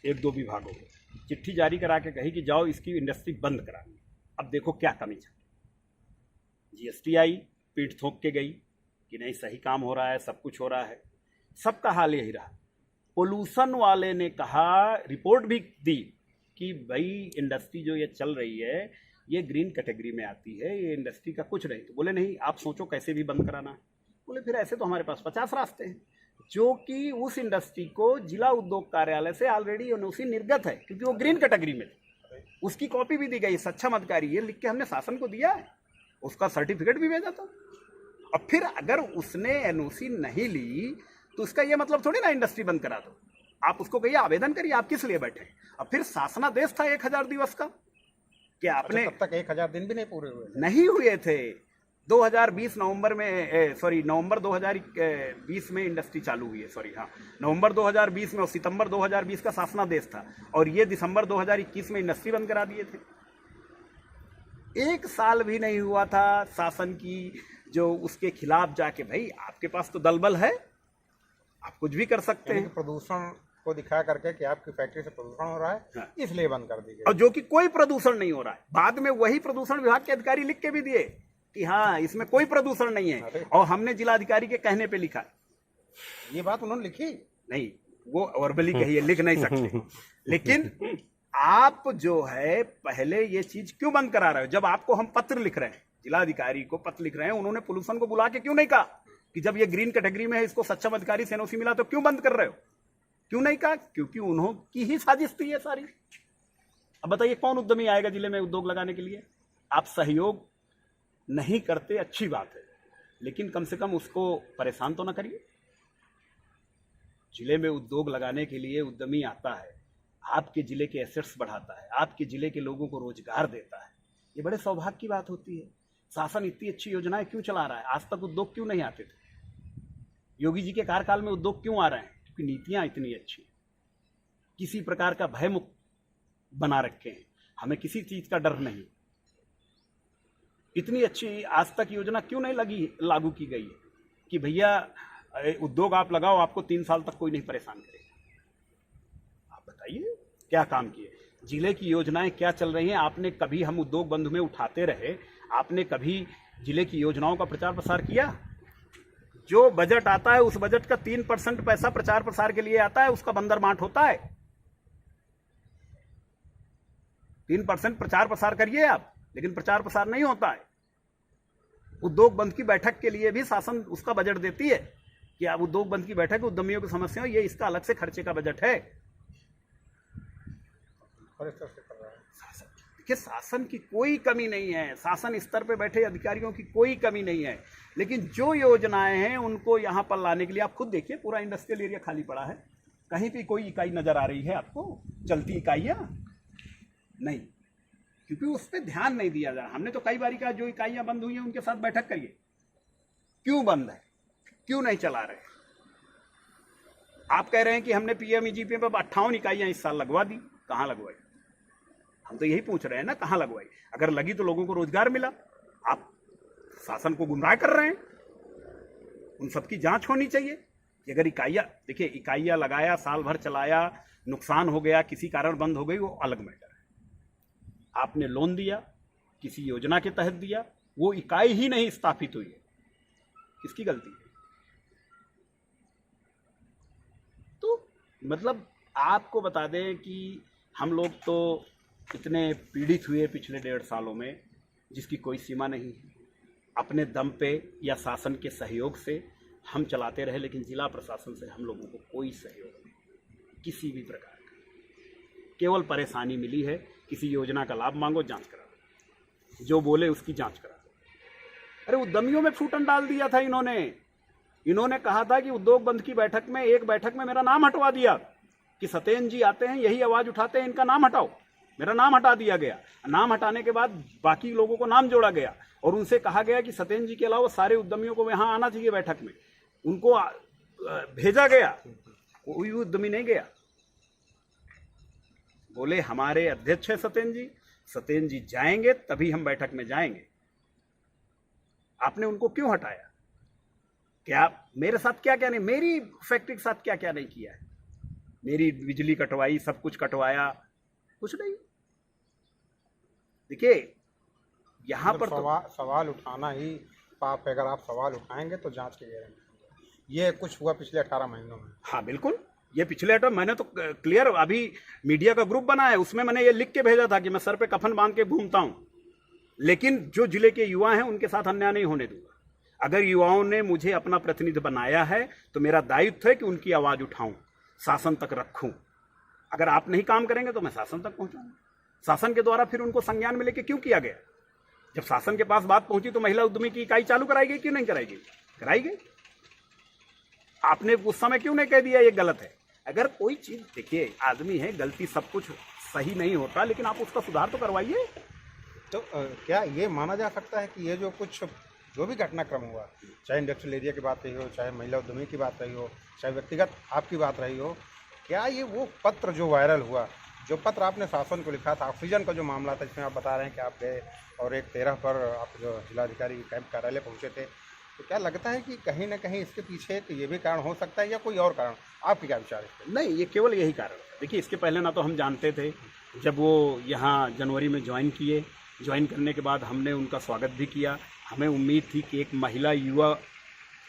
1-2 विभागों को चिट्ठी जारी करा के कही कि जाओ इसकी इंडस्ट्री बंद करानी। अब देखो क्या कमी है। GST आई, पीठ थोक के गई कि नहीं सही काम हो रहा है, सब कुछ हो रहा है। सबका हाल यही रहा। पोल्यूशन वाले ने कहा, रिपोर्ट भी दी कि भाई इंडस्ट्री जो ये चल रही है ये ग्रीन कैटेगरी में आती है, ये इंडस्ट्री का कुछ नहीं। तो बोले नहीं, आप सोचो कैसे भी बंद कराना है। बोले फिर ऐसे तो हमारे पास 50 रास्ते हैं, जो कि उस इंडस्ट्री को जिला उद्योग कार्यालय से ऑलरेडी एनओसी निर्गत है, क्योंकि वो ग्रीन कैटेगरी में थी। उसकी कॉपी भी दी गई, सक्षम अधिकारी ये लिख के हमने शासन को दिया है, उसका सर्टिफिकेट भी भेजा था। और फिर अगर उसने एनओसी नहीं ली तो उसका ये मतलब थोड़ी ना इंडस्ट्री बंद करा दो। आप उसको कहिए आवेदन करिए, आप किस लिए बैठे। और फिर शासनादेश था 1000 दिवस का कि आपने, तब तक 1000 दिन भी नहीं पूरे हुए नहीं हुए थे। 2020 नवंबर में, नवंबर 2020 में इंडस्ट्री चालू हुई है, नवंबर 2020 में और सितंबर 2020 का शासनादेश था, और ये दिसंबर 2021 में इंडस्ट्री बंद करा दिए थे। 1 साल भी नहीं हुआ था शासन की जो उसके खिलाफ जाके, भाई आपके पास तो दलबल है, आप कुछ भी कर सकते हैं। प्रदूषण को दिखा करके कि आपकी फैक्ट्री से प्रदूषण हो रहा है, हाँ। इसलिए बंद कर दी गई। और जो कि कोई प्रदूषण नहीं हो रहा है। बाद में वही प्रदूषण विभाग के अधिकारी लिख के भी दिए कि हाँ इसमें कोई प्रदूषण नहीं है, और हमने जिलाधिकारी के कहने पे लिखा। ये बात उन्होंने लिखी नहीं, वो वर्बली कही है, लिख नहीं सकते। लेकिन आप जो है पहले ये चीज क्यों बंद करा रहे हो? जब आपको हम पत्र लिख रहे हैं, जिलाधिकारी को पत्र लिख रहे हैं, उन्होंने पोल्यूशन को बुला के क्यों नहीं कहा कि जब ये ग्रीन कैटेगरी में है, इसको सक्षम अधिकारी से एनओसी मिला, तो क्यों बंद कर रहे हो? क्यों नहीं कहा? क्योंकि उन्हों की ही साजिश थी ये सारी। अब बताइए कौन उद्यमी आएगा जिले में उद्योग लगाने के लिए? आप सहयोग नहीं करते, अच्छी बात है, लेकिन कम से कम उसको परेशान तो ना करिए। जिले में उद्योग लगाने के लिए उद्यमी आता है, आपके जिले के एसेट्स बढ़ाता है, आपके जिले के लोगों को रोजगार देता है, ये बड़े सौभाग्य की बात होती है। शासन इतनी अच्छी योजनाएं क्यों चला रहा है? आज तक उद्योग क्यों नहीं आते थे? योगी जी के कार्यकाल में उद्योग क्यों आ रहे हैं? क्योंकि नीतियां इतनी अच्छी, किसी प्रकार का भय मुक्त बना रखे हैं, हमें किसी चीज का डर नहीं। इतनी अच्छी आज तक योजना क्यों नहीं लागू की गई है कि भैया उद्योग आप लगाओ, आपको 3 साल तक कोई नहीं परेशान करेगा? आप बताइए क्या काम किए, जिले की योजनाएं क्या चल रही हैं? आपने कभी, हम उद्योग बंधु में उठाते रहे, आपने कभी जिले की योजनाओं का प्रचार प्रसार किया? जो बजट आता है उस बजट का 3% पैसा प्रचार प्रसार के लिए आता है, उसका बंदर बांट होता है। 3% प्रचार प्रसार करिए आप, लेकिन प्रचार प्रसार नहीं होता है। उद्योग बंद की बैठक के लिए भी शासन उसका बजट देती है कि अब उद्योग बंद की बैठक उद्यमियों की समस्या, ये इसका अलग से खर्चे का बजट है। देखिए शासन की कोई कमी नहीं है, शासन स्तर पे बैठे अधिकारियों की कोई कमी नहीं है, लेकिन जो योजनाएं हैं उनको यहाँ पर लाने के लिए, आप खुद देखिए पूरा इंडस्ट्रियल एरिया खाली पड़ा है, कहीं भी कोई इकाई नजर आ रही है आपको? चलती इकाइयाँ नहीं, क्योंकि उस पर ध्यान नहीं दिया जा रहा। हमने तो कई बार कहा जो इकाइयाँ बंद हुई हैं उनके साथ बैठक करिए, क्यों बंद है, क्यों नहीं चला रहे? आप कह रहे हैं कि हमने पीएमईजीपी पर 58 इकाइयाँ इस साल लगवा दी, कहाँ लगवाई? हम तो यही पूछ रहे हैं ना, कहाँ लगवाई? अगर लगी तो लोगों को रोजगार मिला। आप शासन को गुमराह कर रहे हैं। उन सबकी जांच होनी चाहिए कि अगर इकाइयाँ, देखिए इकाइयाँ लगाया, साल भर चलाया, नुकसान हो गया, किसी कारण बंद हो गई, वो अलग मैटर है। आपने लोन दिया, किसी योजना के तहत दिया, वो इकाई ही नहीं स्थापित हुई है, किसकी गलती है? तो मतलब आपको बता दें कि हम लोग तो इतने पीड़ित हुए पिछले 1.5 सालों में जिसकी कोई सीमा नहीं है। अपने दम पे या शासन के सहयोग से हम चलाते रहे, लेकिन जिला प्रशासन से हम लोगों को कोई सहयोग नहीं, किसी भी प्रकार का। केवल परेशानी मिली है, किसी योजना का लाभ मांगो, जांच करा दो, जो बोले उसकी जांच करा दो। अरे उद्यमियों में फूटन डाल दिया था इन्होंने कहा था कि उद्योग बंद की बैठक में, एक बैठक में मेरा नाम हटवा दिया कि सत्येंद्र जी आते हैं, यही आवाज उठाते हैं, इनका नाम हटाओ। मेरा नाम हटा दिया गया। नाम हटाने के बाद बाकी लोगों को नाम जोड़ा गया और उनसे कहा गया कि सत्येंद्र जी के अलावा सारे उद्यमियों को यहाँ आना चाहिए बैठक में। उनको भेजा गया, कोई उद्यमी नहीं गया। बोले हमारे अध्यक्ष है सत्येंद्र जी जाएंगे तभी हम बैठक में जाएंगे। आपने उनको क्यों हटाया? क्या मेरे साथ क्या क्या नहीं, मेरी फैक्ट्री के साथ क्या क्या नहीं किया है? मेरी बिजली कटवाई, सब कुछ कटवाया, कुछ नहीं। देखिए यहाँ पर सवाल उठाना ही पाप है। अगर आप सवाल उठाएंगे तो जांच की गारंटी। ये कुछ हुआ पिछले 18 महीनों में? हाँ बिल्कुल, ये पिछले 18 मैंने तो क्लियर, अभी मीडिया का ग्रुप बना है, उसमें मैंने ये लिख के भेजा था कि मैं सर पे कफन बांध के घूमता हूँ, लेकिन जो जिले के युवा हैं उनके साथ अन्याय नहीं होने दूंगा। अगर युवाओं ने मुझे अपना प्रतिनिधि बनाया है तो मेरा दायित्व है कि उनकी आवाज उठाऊं, शासन तक रखूं। अगर आप नहीं काम करेंगे तो मैं शासन तक पहुंचाऊंगा। शासन के द्वारा फिर उनको संज्ञान में लेके क्यों किया गया? जब शासन के पास बात पहुंची तो महिला उद्यमी की इकाई चालू कराई गई, क्यों नहीं कराई गई? कराई गई। आपने उस समय क्यों नहीं कह दिया ये गलत है? अगर कोई चीज, देखिए आदमी है, गलती सब कुछ सही नहीं होता, लेकिन आप उसका सुधार तो करवाइए। तो क्या ये माना जा सकता है कि ये जो भी घटनाक्रम हुआ, चाहे इंडस्ट्रियल एरिया की बात रही हो, चाहे महिला उद्यमी की बात रही हो, चाहे व्यक्तिगत आपकी बात रही हो, क्या ये वो पत्र जो वायरल हुआ, जो पत्र आपने शासन को लिखा था, ऑक्सीजन का जो मामला था, जिसमें आप बता रहे हैं कि आप गए और एक 13 पर आप जो जिलाधिकारी कैंप कार्यालय पहुंचे थे, तो क्या लगता है कि कहीं ना कहीं इसके पीछे एक ये भी कारण हो सकता है या कोई और कारण? आपके क्या विचार है? नहीं, ये केवल यही कारण है। देखिए, इसके पहले ना तो हम जानते थे, जब वो यहाँ जनवरी में ज्वाइन किए, ज्वाइन करने के बाद हमने उनका स्वागत भी किया। हमें उम्मीद थी कि एक महिला युवा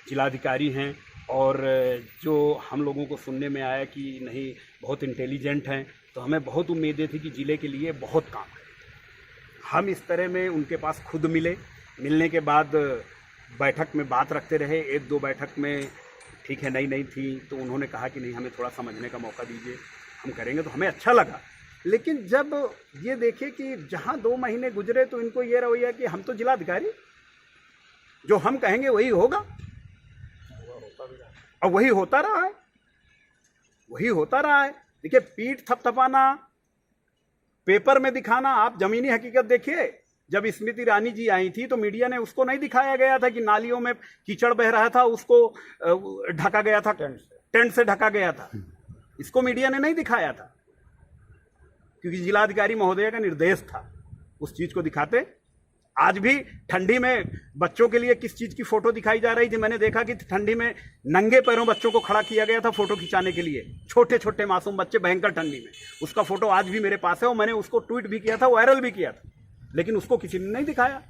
जिलाधिकारी हैं, और जो हम लोगों को सुनने में आया कि नहीं, बहुत इंटेलिजेंट हैं, तो हमें बहुत उम्मीदें थी कि ज़िले के लिए बहुत काम करें। हम इस तरह में उनके पास खुद मिले। मिलने के बाद बैठक में बात रखते रहे। 1-2 बैठक में ठीक है नहीं थी, तो उन्होंने कहा कि नहीं, हमें थोड़ा समझने का मौका दीजिए, हम करेंगे। तो हमें अच्छा लगा। लेकिन जब ये देखे कि जहाँ 2 महीने गुजरे तो इनको ये रवैया कि हम तो जिलाधिकारी, जो हम कहेंगे वही होगा, और वही होता रहा है। देखिए, पीठ थपथपाना, पेपर में दिखाना, आप जमीनी हकीकत देखिए। जब स्मृति ईरानी जी आई थी तो मीडिया ने उसको नहीं दिखाया गया था कि नालियों में कीचड़ बह रहा था, उसको ढका गया था, टेंट से ढका गया था। इसको मीडिया ने नहीं दिखाया था, क्योंकि जिलाधिकारी महोदय का निर्देश था उस चीज को दिखाते। आज भी ठंडी में बच्चों के लिए किस चीज की फोटो दिखाई जा रही थी? मैंने देखा कि ठंडी में नंगे पैरों बच्चों को खड़ा किया गया था फोटो खिंचाने के लिए, छोटे छोटे मासूम बच्चे, भयंकर ठंडी में। उसका फोटो आज भी मेरे पास है, और मैंने उसको ट्वीट भी किया था, वायरल भी किया था, लेकिन उसको किसी ने नहीं दिखाया,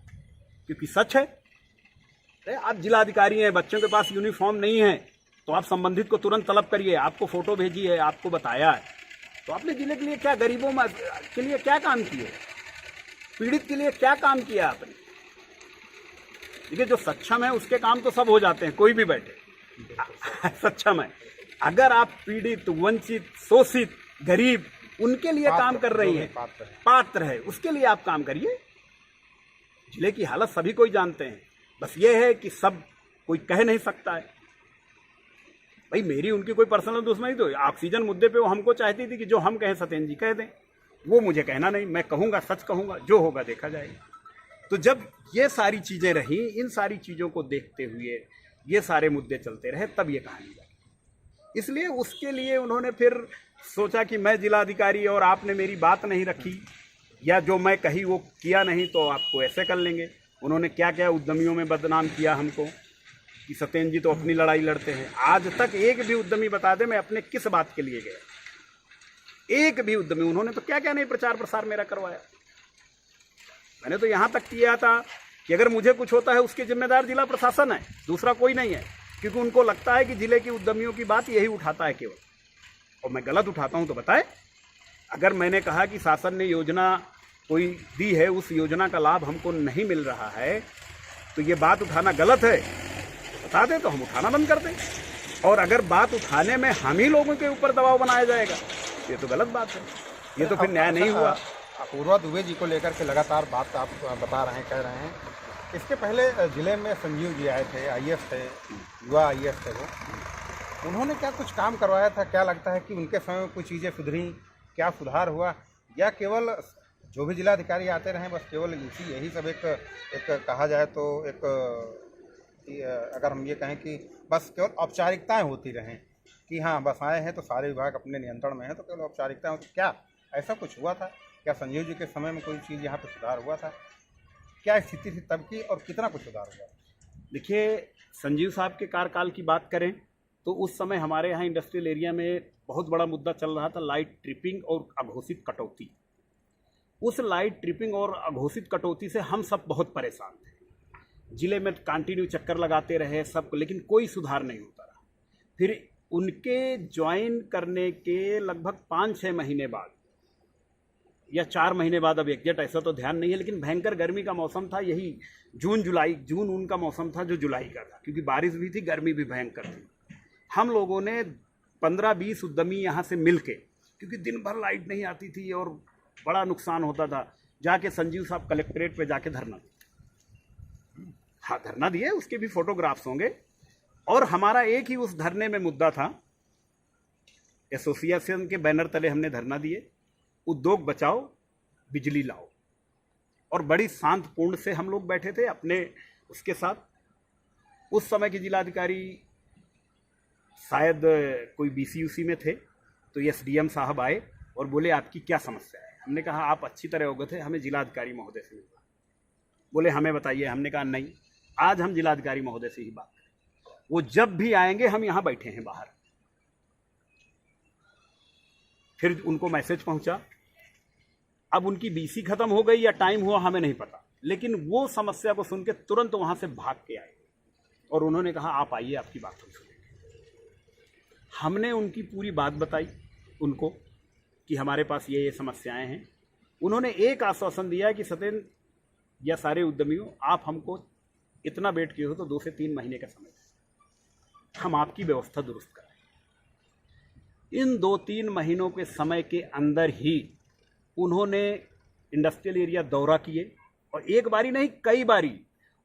क्योंकि सच है। अरे आप जिलाधिकारी हैं, बच्चों के पास यूनिफॉर्म नहीं है, तो आप संबंधित को तुरंत तलब करिए। आपको फोटो भेजी है, आपको बताया है, तो आपने जिले के लिए क्या, गरीबों के लिए क्या काम किए, पीड़ित के लिए क्या काम किया आपने? देखिए, जो सक्षम है उसके काम तो सब हो जाते हैं, कोई भी बैठे सक्षम है। अगर आप पीड़ित, वंचित, शोषित, गरीब, उनके लिए काम कर रही है, पात्र है, उसके लिए आप काम करिए। जिले की हालत सभी कोई जानते हैं, बस ये है कि सब कोई कह नहीं सकता है। भाई, मेरी उनकी कोई पर्सनल दुश्मनी तो ऑक्सीजन मुद्दे पे वो हमको चाहती थी कि जो हम कहें सत्येंद्र जी कह दें, वो मुझे कहना नहीं, मैं कहूँगा, सच कहूँगा, जो होगा देखा जाएगा। तो जब ये सारी चीज़ें रहीं, इन सारी चीज़ों को देखते हुए ये सारे मुद्दे चलते रहे, तब ये कहानी लगी। इसलिए उसके लिए उन्होंने फिर सोचा कि मैं जिलाधिकारी और आपने मेरी बात नहीं रखी, या जो मैं कही वो किया नहीं, तो आपको ऐसे कर लेंगे। उन्होंने क्या क्या उद्यमियों में बदनाम किया हमको कि सत्येंद्र जी तो अपनी लड़ाई लड़ते हैं। आज तक एक भी उद्यमी बता दे मैं अपने किस बात के लिए गया, एक भी उद्यमी। उन्होंने तो क्या क्या नहीं प्रचार प्रसार मेरा करवाया। मैंने तो यहाँ तक किया था कि अगर मुझे कुछ होता है उसके जिम्मेदार जिला प्रशासन है, दूसरा कोई नहीं है, क्योंकि उनको लगता है कि जिले की उद्यमियों की बात यही उठाता है केवल। और मैं गलत उठाता हूँ तो बताए। अगर मैंने कहा कि शासन ने योजना कोई दी है, उस योजना का लाभ हमको नहीं मिल रहा है, तो ये बात उठाना गलत है, बता दें तो हम उठाना बंद कर दें। और अगर बात उठाने में हम ही लोगों के ऊपर दबाव बनाया जाएगा, ये तो गलत बात है, ये तो फिर न्याय नहीं हुआ। अपूर्वा दुबे जी को लेकर के लगातार बात आप बता रहे हैं, कह रहे हैं। इसके पहले जिले में संजीव जी आए थे, आईएएस थे, युवा आईएएस थे वो। उन्होंने क्या कुछ काम करवाया था? क्या लगता है कि उनके समय में कुछ चीज़ें सुधरी, क्या सुधार हुआ, या केवल जो भी जिलाधिकारी आते रहे बस केवल यही सब एक कहा जाए तो एक, अगर हम ये कहें कि बस केवल औपचारिकताएं होती रहें कि हाँ बस आए हैं तो सारे विभाग अपने नियंत्रण में हैं, तो केवल औपचारिकताएं, तो क्या ऐसा कुछ हुआ था? क्या संजीव जी के समय में कोई चीज़ यहाँ पे सुधार हुआ था? क्या स्थिति थी तब की और कितना कुछ सुधार हुआ? देखिए, संजीव साहब के कार्यकाल की बात करें तो उस समय हमारे यहाँ इंडस्ट्रियल एरिया में बहुत बड़ा मुद्दा चल रहा था, लाइट ट्रिपिंग और अघोषित कटौती। उस लाइट ट्रिपिंग और अघोषित कटौती से हम सब बहुत परेशान थे। जिले में कंटिन्यू चक्कर लगाते रहे सब, लेकिन कोई सुधार नहीं होता रहा। फिर उनके ज्वाइन करने के लगभग 5-6 महीने बाद या 4 महीने बाद, अब एग्जैक्ट ऐसा तो ध्यान नहीं है, लेकिन भयंकर गर्मी का मौसम था, यही जून उनका मौसम था जो जुलाई का था, क्योंकि बारिश भी थी, गर्मी भी भयंकर थी। हम लोगों ने 15-20 उद्यमी यहाँ से मिल के, क्योंकि दिन भर लाइट नहीं आती थी और बड़ा नुकसान होता था, जाके संजीव साहब कलेक्ट्रेट पे जाके धरना दिया। हाँ धरना दिए, उसके भी फोटोग्राफ्स होंगे। और हमारा एक ही उस धरने में मुद्दा था, एसोसिएशन के बैनर तले हमने धरना दिए, उद्योग बचाओ बिजली लाओ। और बड़ी शांतपूर्ण से हम लोग बैठे थे अपने उसके साथ। उस समय के जिलाधिकारी शायद कोई बीसीयूसी में थे, तो एसडीएम साहब आए और बोले आपकी क्या समस्या है। हमने कहा आप अच्छी तरह अवगत है, हमें जिलाधिकारी महोदय से मिलना। बोले हमें बताइए। हमने कहा नहीं, आज हम जिलाधिकारी महोदय से ही बात करें, वो जब भी आएंगे हम यहाँ बैठे हैं बाहर। फिर उनको मैसेज पहुंचा। अब उनकी बीसी खत्म हो गई या टाइम हुआ हमें नहीं पता, लेकिन वो समस्या को सुन के तुरंत वहां से भाग के आए और उन्होंने कहा आप आइए, आपकी बात हम सुनेंगे। हमने उनकी पूरी बात बताई उनको कि हमारे पास ये समस्याएं हैं। उन्होंने एक आश्वासन दिया कि सत्येंद्र या सारे उद्यमियों, आप हमको इतना वेट किए हो तो 2 से 3 महीने का समय दें, हम आपकी व्यवस्था दुरुस्त करें। इन 2-3 महीनों के समय के अंदर ही उन्होंने इंडस्ट्रियल एरिया दौरा किए, और एक बारी नहीं कई बारी,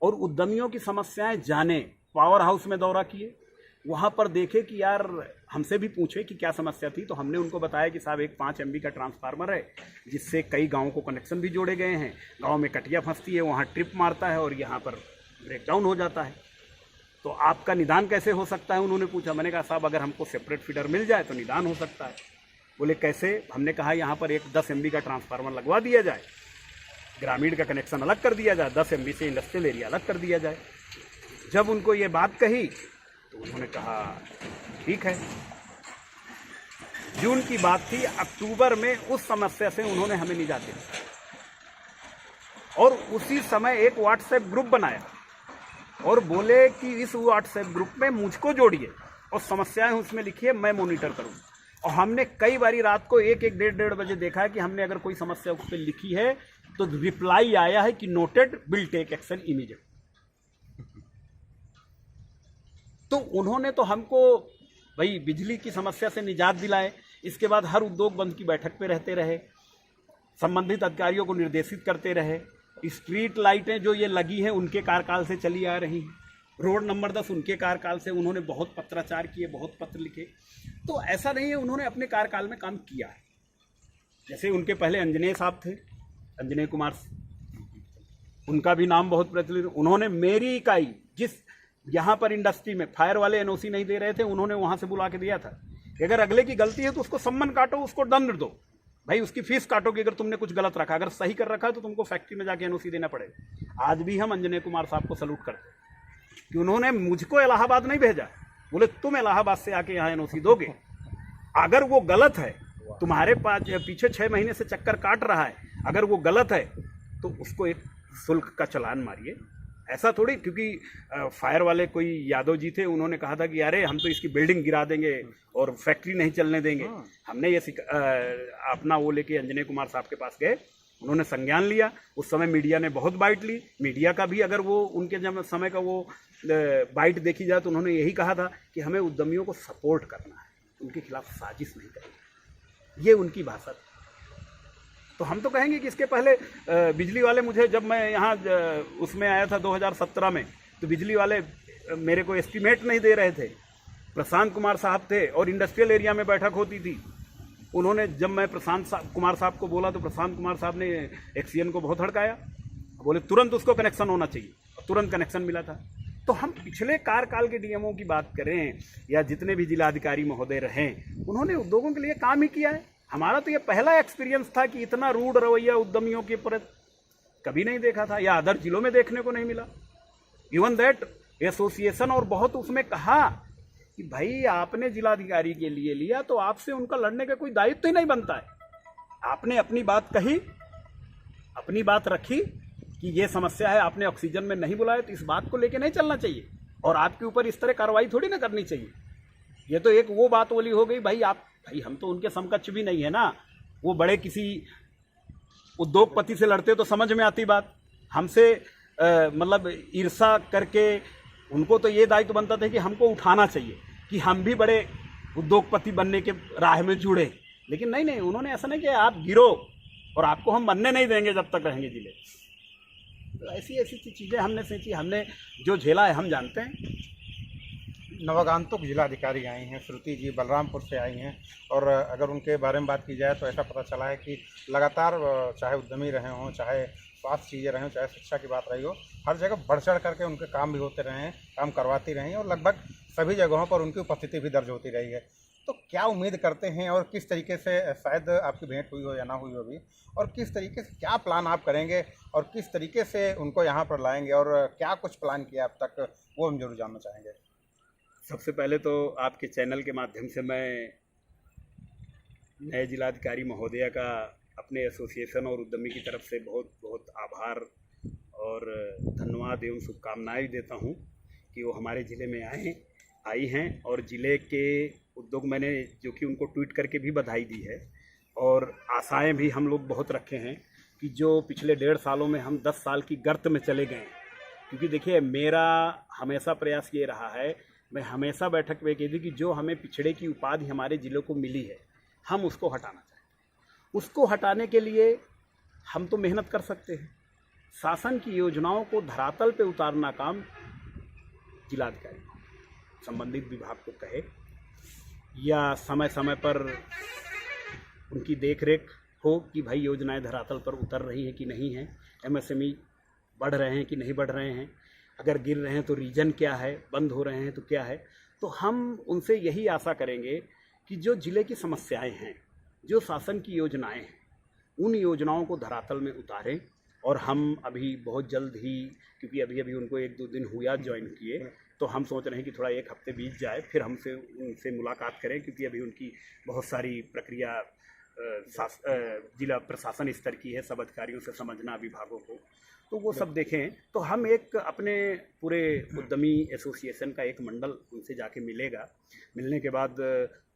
और उद्यमियों की समस्याएं जाने। पावर हाउस में दौरा किए, वहाँ पर देखे कि यार हमसे भी पूछे कि क्या समस्या थी। तो हमने उनको बताया कि साहब एक 5 MB का ट्रांसफार्मर है, जिससे कई गाँवों को कनेक्शन भी जोड़े गए हैं। गाँव में कटिया फंसती है, वहाँ ट्रिप मारता है और यहाँ पर ब्रेकडाउन हो जाता है, तो आपका निदान कैसे हो सकता है, उन्होंने पूछा। मैंने कहा साहब अगर हमको सेपरेट फीडर मिल जाए तो निदान हो सकता है। बोले कैसे। हमने कहा यहाँ पर एक 10 MB का ट्रांसफार्मर लगवा दिया जाए, ग्रामीण का कनेक्शन अलग कर दिया जाए, 10 MB से इंडस्ट्रियल एरिया अलग कर दिया जाए। जब उनको ये बात कही तो उन्होंने कहा ठीक है। जून की बात थी, अक्टूबर में उस समस्या से उन्होंने हमें निजात दी और उसी समय एक व्हाट्सएप ग्रुप बनाया और बोले कि इस व्हाट्सएप ग्रुप में मुझको जोड़िए और समस्याएं उसमें लिखिए, मैं मॉनिटर करूँ। और हमने कई बारी रात को 1-1, 1:30 बजे देखा है कि हमने अगर कोई समस्या उस पर लिखी है तो रिप्लाई आया है कि noted, will take action immediate. तो उन्होंने तो हमको भाई बिजली की समस्या से निजात दिलाए। इसके बाद हर उद्योग बंद की बैठक पे रहते रहे, संबंधित अधिकारियों को निर्देशित करते रहे। स्ट्रीट लाइटें जो ये लगी हैं उनके कार्यकाल से चली आ रही हैं, रोड नंबर 10 उनके कार्यकाल से। उन्होंने बहुत पत्राचार किए, बहुत पत्र लिखे। तो ऐसा नहीं है, उन्होंने अपने कार्यकाल में काम किया है। जैसे उनके पहले अंजनेय साहब थे, अंजनेय कुमार, उनका भी नाम बहुत प्रचलित। उन्होंने मेरी इकाई जिस यहाँ पर इंडस्ट्री में फायर वाले एनओसी नहीं दे रहे थे, उन्होंने वहाँ से बुला के दिया था कि अगर अगले की गलती है तो उसको सम्मन काटो, उसको दंड दो, भाई उसकी फीस काटो कि अगर तुमने कुछ गलत रखा। अगर सही कर रखा है तो तुमको फैक्ट्री में जाके एनओसी देना पड़ेगा। आज भी हम अंजनेय कुमार साहब को सलूट करते हैं कि उन्होंने मुझको इलाहाबाद नहीं भेजा, बोले तुम इलाहाबाद से आके यहाँ एनओसी दोगे। अगर वो गलत है, तुम्हारे पास पीछे 6 महीने से चक्कर काट रहा है, अगर वो गलत है तो उसको एक शुल्क का चालान मारिए। ऐसा थोड़ी, क्योंकि फायर वाले कोई यादव जी थे, उन्होंने कहा था कि अरे हम तो इसकी बिल्डिंग गिरा देंगे और फैक्ट्री नहीं चलने देंगे। हमने ये अपना वो लेके अंजनेय कुमार साहब के पास गए, उन्होंने संज्ञान लिया। उस समय मीडिया ने बहुत बाइट ली। मीडिया का भी अगर वो उनके जब समय का वो बाइट देखी जाए तो उन्होंने यही कहा था कि हमें उद्यमियों को सपोर्ट करना है, उनके खिलाफ साजिश नहीं करनी। ये उनकी भाषा थी। तो हम तो कहेंगे कि इसके पहले बिजली वाले, मुझे जब मैं यहाँ उसमें आया था 2017 में, तो बिजली वाले मेरे को एस्टीमेट नहीं दे रहे थे। प्रशांत कुमार साहब थे और इंडस्ट्रियल एरिया में बैठक होती थी। उन्होंने, जब मैं प्रशांत कुमार साहब को बोला तो प्रशांत कुमार साहब ने एक्सीएन को बहुत हड़काया, बोले तुरंत उसको कनेक्शन होना चाहिए, तुरंत कनेक्शन मिला था। तो हम पिछले कार्यकाल के डीएमओ की बात करें या जितने भी जिलाधिकारी महोदय रहें, उन्होंने उद्योगों के लिए काम ही किया है। हमारा तो ये पहला एक्सपीरियंस था कि इतना रूड रवैया उद्यमियों के प्रति कभी नहीं देखा था, या अदर जिलों में देखने को नहीं मिला। इवन दैट एसोसिएशन और बहुत उसमें कहा कि भाई आपने जिलाधिकारी के लिए लिया तो आपसे उनका लड़ने का कोई दायित्व ही नहीं बनता है। आपने अपनी बात कही, अपनी बात रखी कि ये समस्या है, आपने ऑक्सीजन में नहीं बुलाया, तो इस बात को लेके नहीं चलना चाहिए और आपके ऊपर इस तरह कार्रवाई थोड़ी ना करनी चाहिए। ये तो एक वो बात वाली हो गई, भाई हम तो उनके समकक्ष भी नहीं है ना। वो बड़े किसी उद्योगपति से लड़ते तो समझ में आती बात, हमसे मतलब ईर्षा करके उनको तो ये दायित्व बनता था कि हमको उठाना चाहिए कि हम भी बड़े उद्योगपति बनने के राह में जुड़े। लेकिन नहीं, उन्होंने ऐसा नहीं किया, आप गिरो और आपको हम बनने नहीं देंगे जब तक रहेंगे जिले। तो ऐसी ऐसी चीज़ें हमने सोची, हमने जो झेला है हम जानते हैं। नवागंतुक जिलाधिकारी आई हैं, श्रुति जी बलरामपुर से आई हैं, और अगर उनके बारे में बात की जाए तो ऐसा पता चला है कि लगातार चाहे उद्यमी रहे हों, चाहे स्वास्थ्य चीज़ें रहे हों, चाहे शिक्षा की बात रही हो, हर जगह बढ़ चढ़ करके उनके काम भी होते रहे हैं, काम करवाती रही हैं, और लगभग सभी जगहों पर उनकी उपस्थिति भी दर्ज होती रही है। तो क्या उम्मीद करते हैं, और किस तरीके से, शायद आपकी भेंट हुई हो या ना हुई हो अभी, और किस तरीके से क्या प्लान आप करेंगे और किस तरीके से उनको यहाँ पर लाएंगे, और क्या कुछ प्लान किया अब तक, वो हम जरूर जानना चाहेंगे। सबसे पहले तो आपके चैनल के माध्यम से मैं नए जिलाधिकारी महोदया का अपने एसोसिएशन और उद्यमी की तरफ से बहुत बहुत आभार और धन्यवाद एवं शुभकामनाएं देता हूं कि वो हमारे ज़िले में आई हैं, और ज़िले के उद्योग, मैंने जो कि उनको ट्वीट करके भी बधाई दी है, और आशाएं भी हम लोग बहुत रखे हैं कि जो पिछले 1.5 सालों में हम 10 साल की गर्त में चले गए। क्योंकि देखिए, मेरा हमेशा प्रयास ये रहा है, मैं हमेशा बैठक में कही थी कि जो हमें पिछड़े की उपाधि हमारे ज़िले को मिली है, हम उसको हटाना चाहते। उसको हटाने के लिए हम तो मेहनत कर सकते हैं, शासन की योजनाओं को धरातल पे उतारना काम जिलाधिकारी संबंधित विभाग को कहे, या समय समय पर उनकी देखरेख हो कि भाई योजनाएं धरातल पर उतर रही हैं कि नहीं हैं, एमएसएमई बढ़ रहे हैं कि नहीं बढ़ रहे हैं, अगर गिर रहे हैं तो रीजन क्या है, बंद हो रहे हैं तो क्या है। तो हम उनसे यही आशा करेंगे कि जो ज़िले की समस्याएं हैं, जो शासन की योजनाएं हैं, उन योजनाओं को धरातल में उतारें। और हम अभी बहुत जल्द ही, क्योंकि अभी अभी उनको 1-2 दिन हुआ ज्वाइन किए, तो हम सोच रहे हैं कि थोड़ा 1 हफ्ते बीत जाए, फिर हमसे उनसे मुलाकात करें, क्योंकि अभी उनकी बहुत सारी प्रक्रिया जिला प्रशासन स्तर की है, सब अधिकारियों से समझना विभागों को, तो वो सब देखें। तो हम एक अपने पूरे उद्यमी एसोसिएशन का एक मंडल उनसे जाके मिलेगा, मिलने के बाद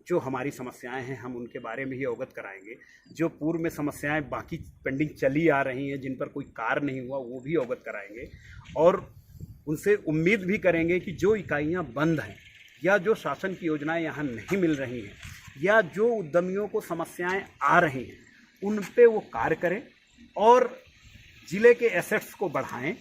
जो हमारी समस्याएं हैं हम उनके बारे में ही अवगत कराएंगे, जो पूर्व में समस्याएं बाकी पेंडिंग चली आ रही हैं, जिन पर कोई कार्य नहीं हुआ, वो भी अवगत कराएंगे, और उनसे उम्मीद भी करेंगे कि जो इकाइयाँ बंद हैं, या जो शासन की योजनाएँ यहाँ नहीं मिल रही हैं, या जो उद्यमियों को समस्याएं आ रही हैं, उन पे वो कार्य करें और ज़िले के एसेट्स को बढ़ाएं,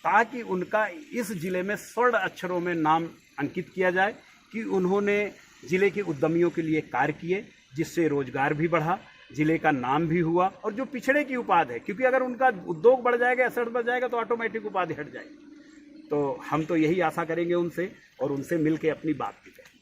ताकि उनका इस ज़िले में स्वर्ण अक्षरों में नाम अंकित किया जाए कि उन्होंने ज़िले के उद्यमियों के लिए कार्य किए, जिससे रोजगार भी बढ़ा, ज़िले का नाम भी हुआ, और जो पिछड़े की उपाधि है, क्योंकि अगर उनका उद्योग बढ़ जाएगा, एसेट बढ़ जाएगा, तो ऑटोमेटिक उपाधि हट जाएगी। तो हम तो यही आशा करेंगे उनसे, और उनसे मिल के अपनी बात भी करें।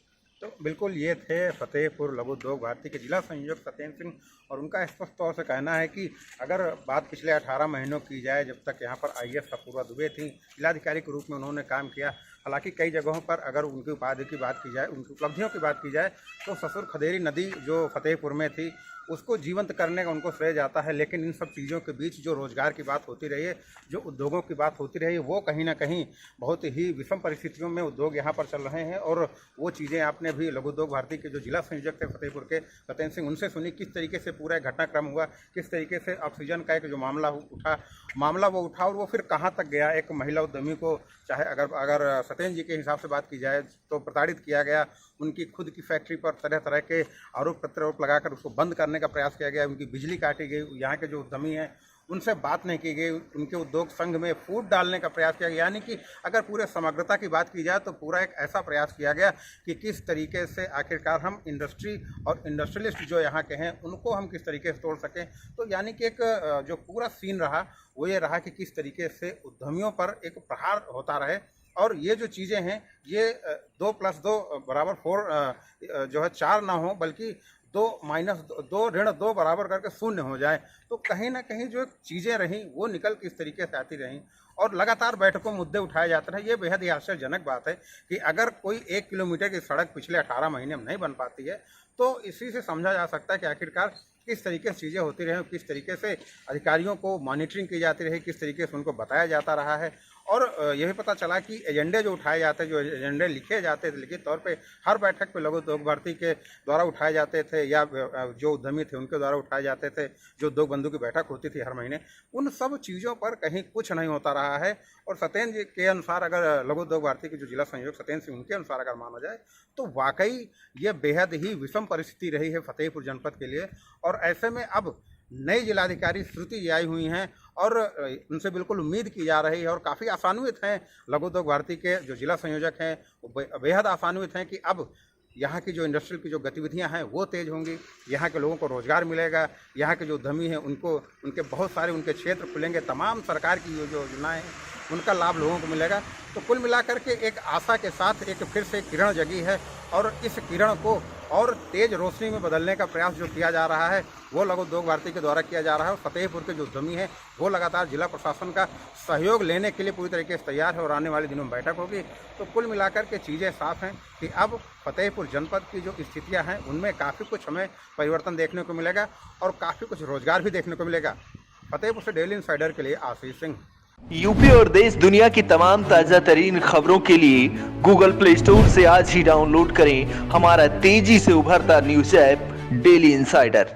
तो बिल्कुल ये थे फतेहपुर लघु उद्योग भारती के जिला संयोजक सत्येंद्र सिंह, और उनका स्पष्ट तौर से कहना है कि अगर बात पिछले 18 महीनों की जाए, जब तक यहाँ पर IAS अपूर्वा दुबे थी, जिलाधिकारी के रूप में उन्होंने काम किया, हालांकि कई जगहों पर अगर उनकी उपाधि की बात की जाए, उनकी उपलब्धियों की बात की जाए, तो ससुर खदेरी नदी जो फतेहपुर में थी, उसको जीवंत करने का उनको श्रेय जाता है। लेकिन इन सब चीज़ों के बीच जो रोज़गार की बात होती रही है, जो उद्योगों की बात होती रही है, वो कहीं ना कहीं बहुत ही विषम परिस्थितियों में उद्योग यहाँ पर चल रहे हैं। और वो चीज़ें आपने भी लघु उद्योग भारती के जो जिला संयोजक थे फतेहपुर के सत्येंद्र सिंह, उनसे सुनी, किस तरीके से पूरा घटनाक्रम हुआ, किस तरीके से ऑक्सीजन का एक जो मामला वो उठा और वो फिर कहाँ तक गया। एक महिला उद्यमी को, चाहे अगर सत्येंद्र जी के हिसाब से बात की जाए, तो प्रताड़ित किया गया, उनकी खुद की फैक्ट्री पर तरह तरह के आरोप प्रत्यारोप लगाकर उसको बंद करने का प्रयास किया गया, उनकी बिजली काटी गई, यहाँ के जो उद्यमी हैं उनसे बात नहीं की गई, उनके उद्योग संघ में फूट डालने का प्रयास किया गया। यानी कि अगर पूरे समग्रता की बात की जाए तो पूरा एक ऐसा प्रयास किया गया कि किस तरीके से आखिरकार हम इंडस्ट्री और इंडस्ट्रियलिस्ट जो यहाँ के हैं उनको हम किस तरीके से तोड़ सकें। तो यानी कि एक जो पूरा सीन रहा वो ये रहा कि किस तरीके से उद्यमियों पर एक प्रहार होता रहे, और ये जो चीज़ें हैं ये 2 + 2 = 4 जो है 4 ना हो, बल्कि 2 - 2 ऋण 2 बराबर करके 0 हो जाए। तो कहीं ना कहीं जो चीज़ें रहीं वो निकल किस तरीके से आती रहीं, और लगातार बैठकों मुद्दे उठाए जाते रहे। ये बेहद ही आश्चर्यजनक बात है कि अगर कोई 1 किलोमीटर की सड़क पिछले 18 महीने में नहीं बन पाती है, तो इसी से समझा जा सकता है कि आखिरकार किस तरीके से चीज़ें होती रहीं, किस तरीके से अधिकारियों को मॉनिटरिंग की जाती रही, किस तरीके से उनको बताया जाता रहा है। और यह भी पता चला कि एजेंडे जो उठाए जाते हैं, जो एजेंडे लिखे जाते थे लिखित तौर पे हर बैठक पे लघु उद्योग भारती के द्वारा उठाए जाते थे, या जो उद्यमी थे उनके द्वारा उठाए जाते थे, जो उद्योग बंधु की बैठक होती थी हर महीने, उन सब चीज़ों पर कहीं कुछ नहीं होता रहा है। और सत्येंद्र जी के अनुसार, अगर लघु उद्योग भारती के जो जिला संयोजक सत्येंद्र सिंह, उनके अनुसार अगर माना जाए, तो वाकई ये बेहद ही विषम परिस्थिति रही है फतेहपुर जनपद के लिए। और ऐसे में अब नई जिलाधिकारी श्रुति जी आई हुई हैं, और उनसे बिल्कुल उम्मीद की जा रही है और काफ़ी आशान्वित हैं लघु उद्योग भारती के जो जिला संयोजक हैं, वो बेहद आशान्वित हैं कि अब यहाँ की जो इंडस्ट्रियल की जो गतिविधियाँ हैं वो तेज़ होंगी, यहाँ के लोगों को रोज़गार मिलेगा, यहाँ के जो उद्यमी हैं उनको उनके बहुत सारे उनके क्षेत्र खुलेंगे, तमाम सरकार की जो योजनाएँ हैं उनका लाभ लोगों को मिलेगा। तो कुल मिलाकर के एक आशा के साथ एक फिर से किरण जगी है और इस किरण को और तेज़ रोशनी में बदलने का प्रयास जो किया जा रहा है वो लघु उद्योग भारती के द्वारा किया जा रहा है। और फतेहपुर के जो उद्यमी हैं वो लगातार जिला प्रशासन का सहयोग लेने के लिए पूरी तरीके से तैयार है और आने वाले दिनों में बैठक होगी। तो कुल मिलाकर के चीज़ें साफ हैं कि अब फतेहपुर जनपद की जो स्थितियाँ हैं उनमें काफ़ी कुछ हमें परिवर्तन देखने को मिलेगा और काफ़ी कुछ रोजगार भी देखने को मिलेगा। फतेहपुर से डेली इंसाइडर के लिए आशीष सिंह। यूपी और देश दुनिया की तमाम ताजा तरीन खबरों के लिए गूगल प्ले स्टोर से आज ही डाउनलोड करें हमारा तेजी से उभरता न्यूज ऐप डेली इंसाइडर।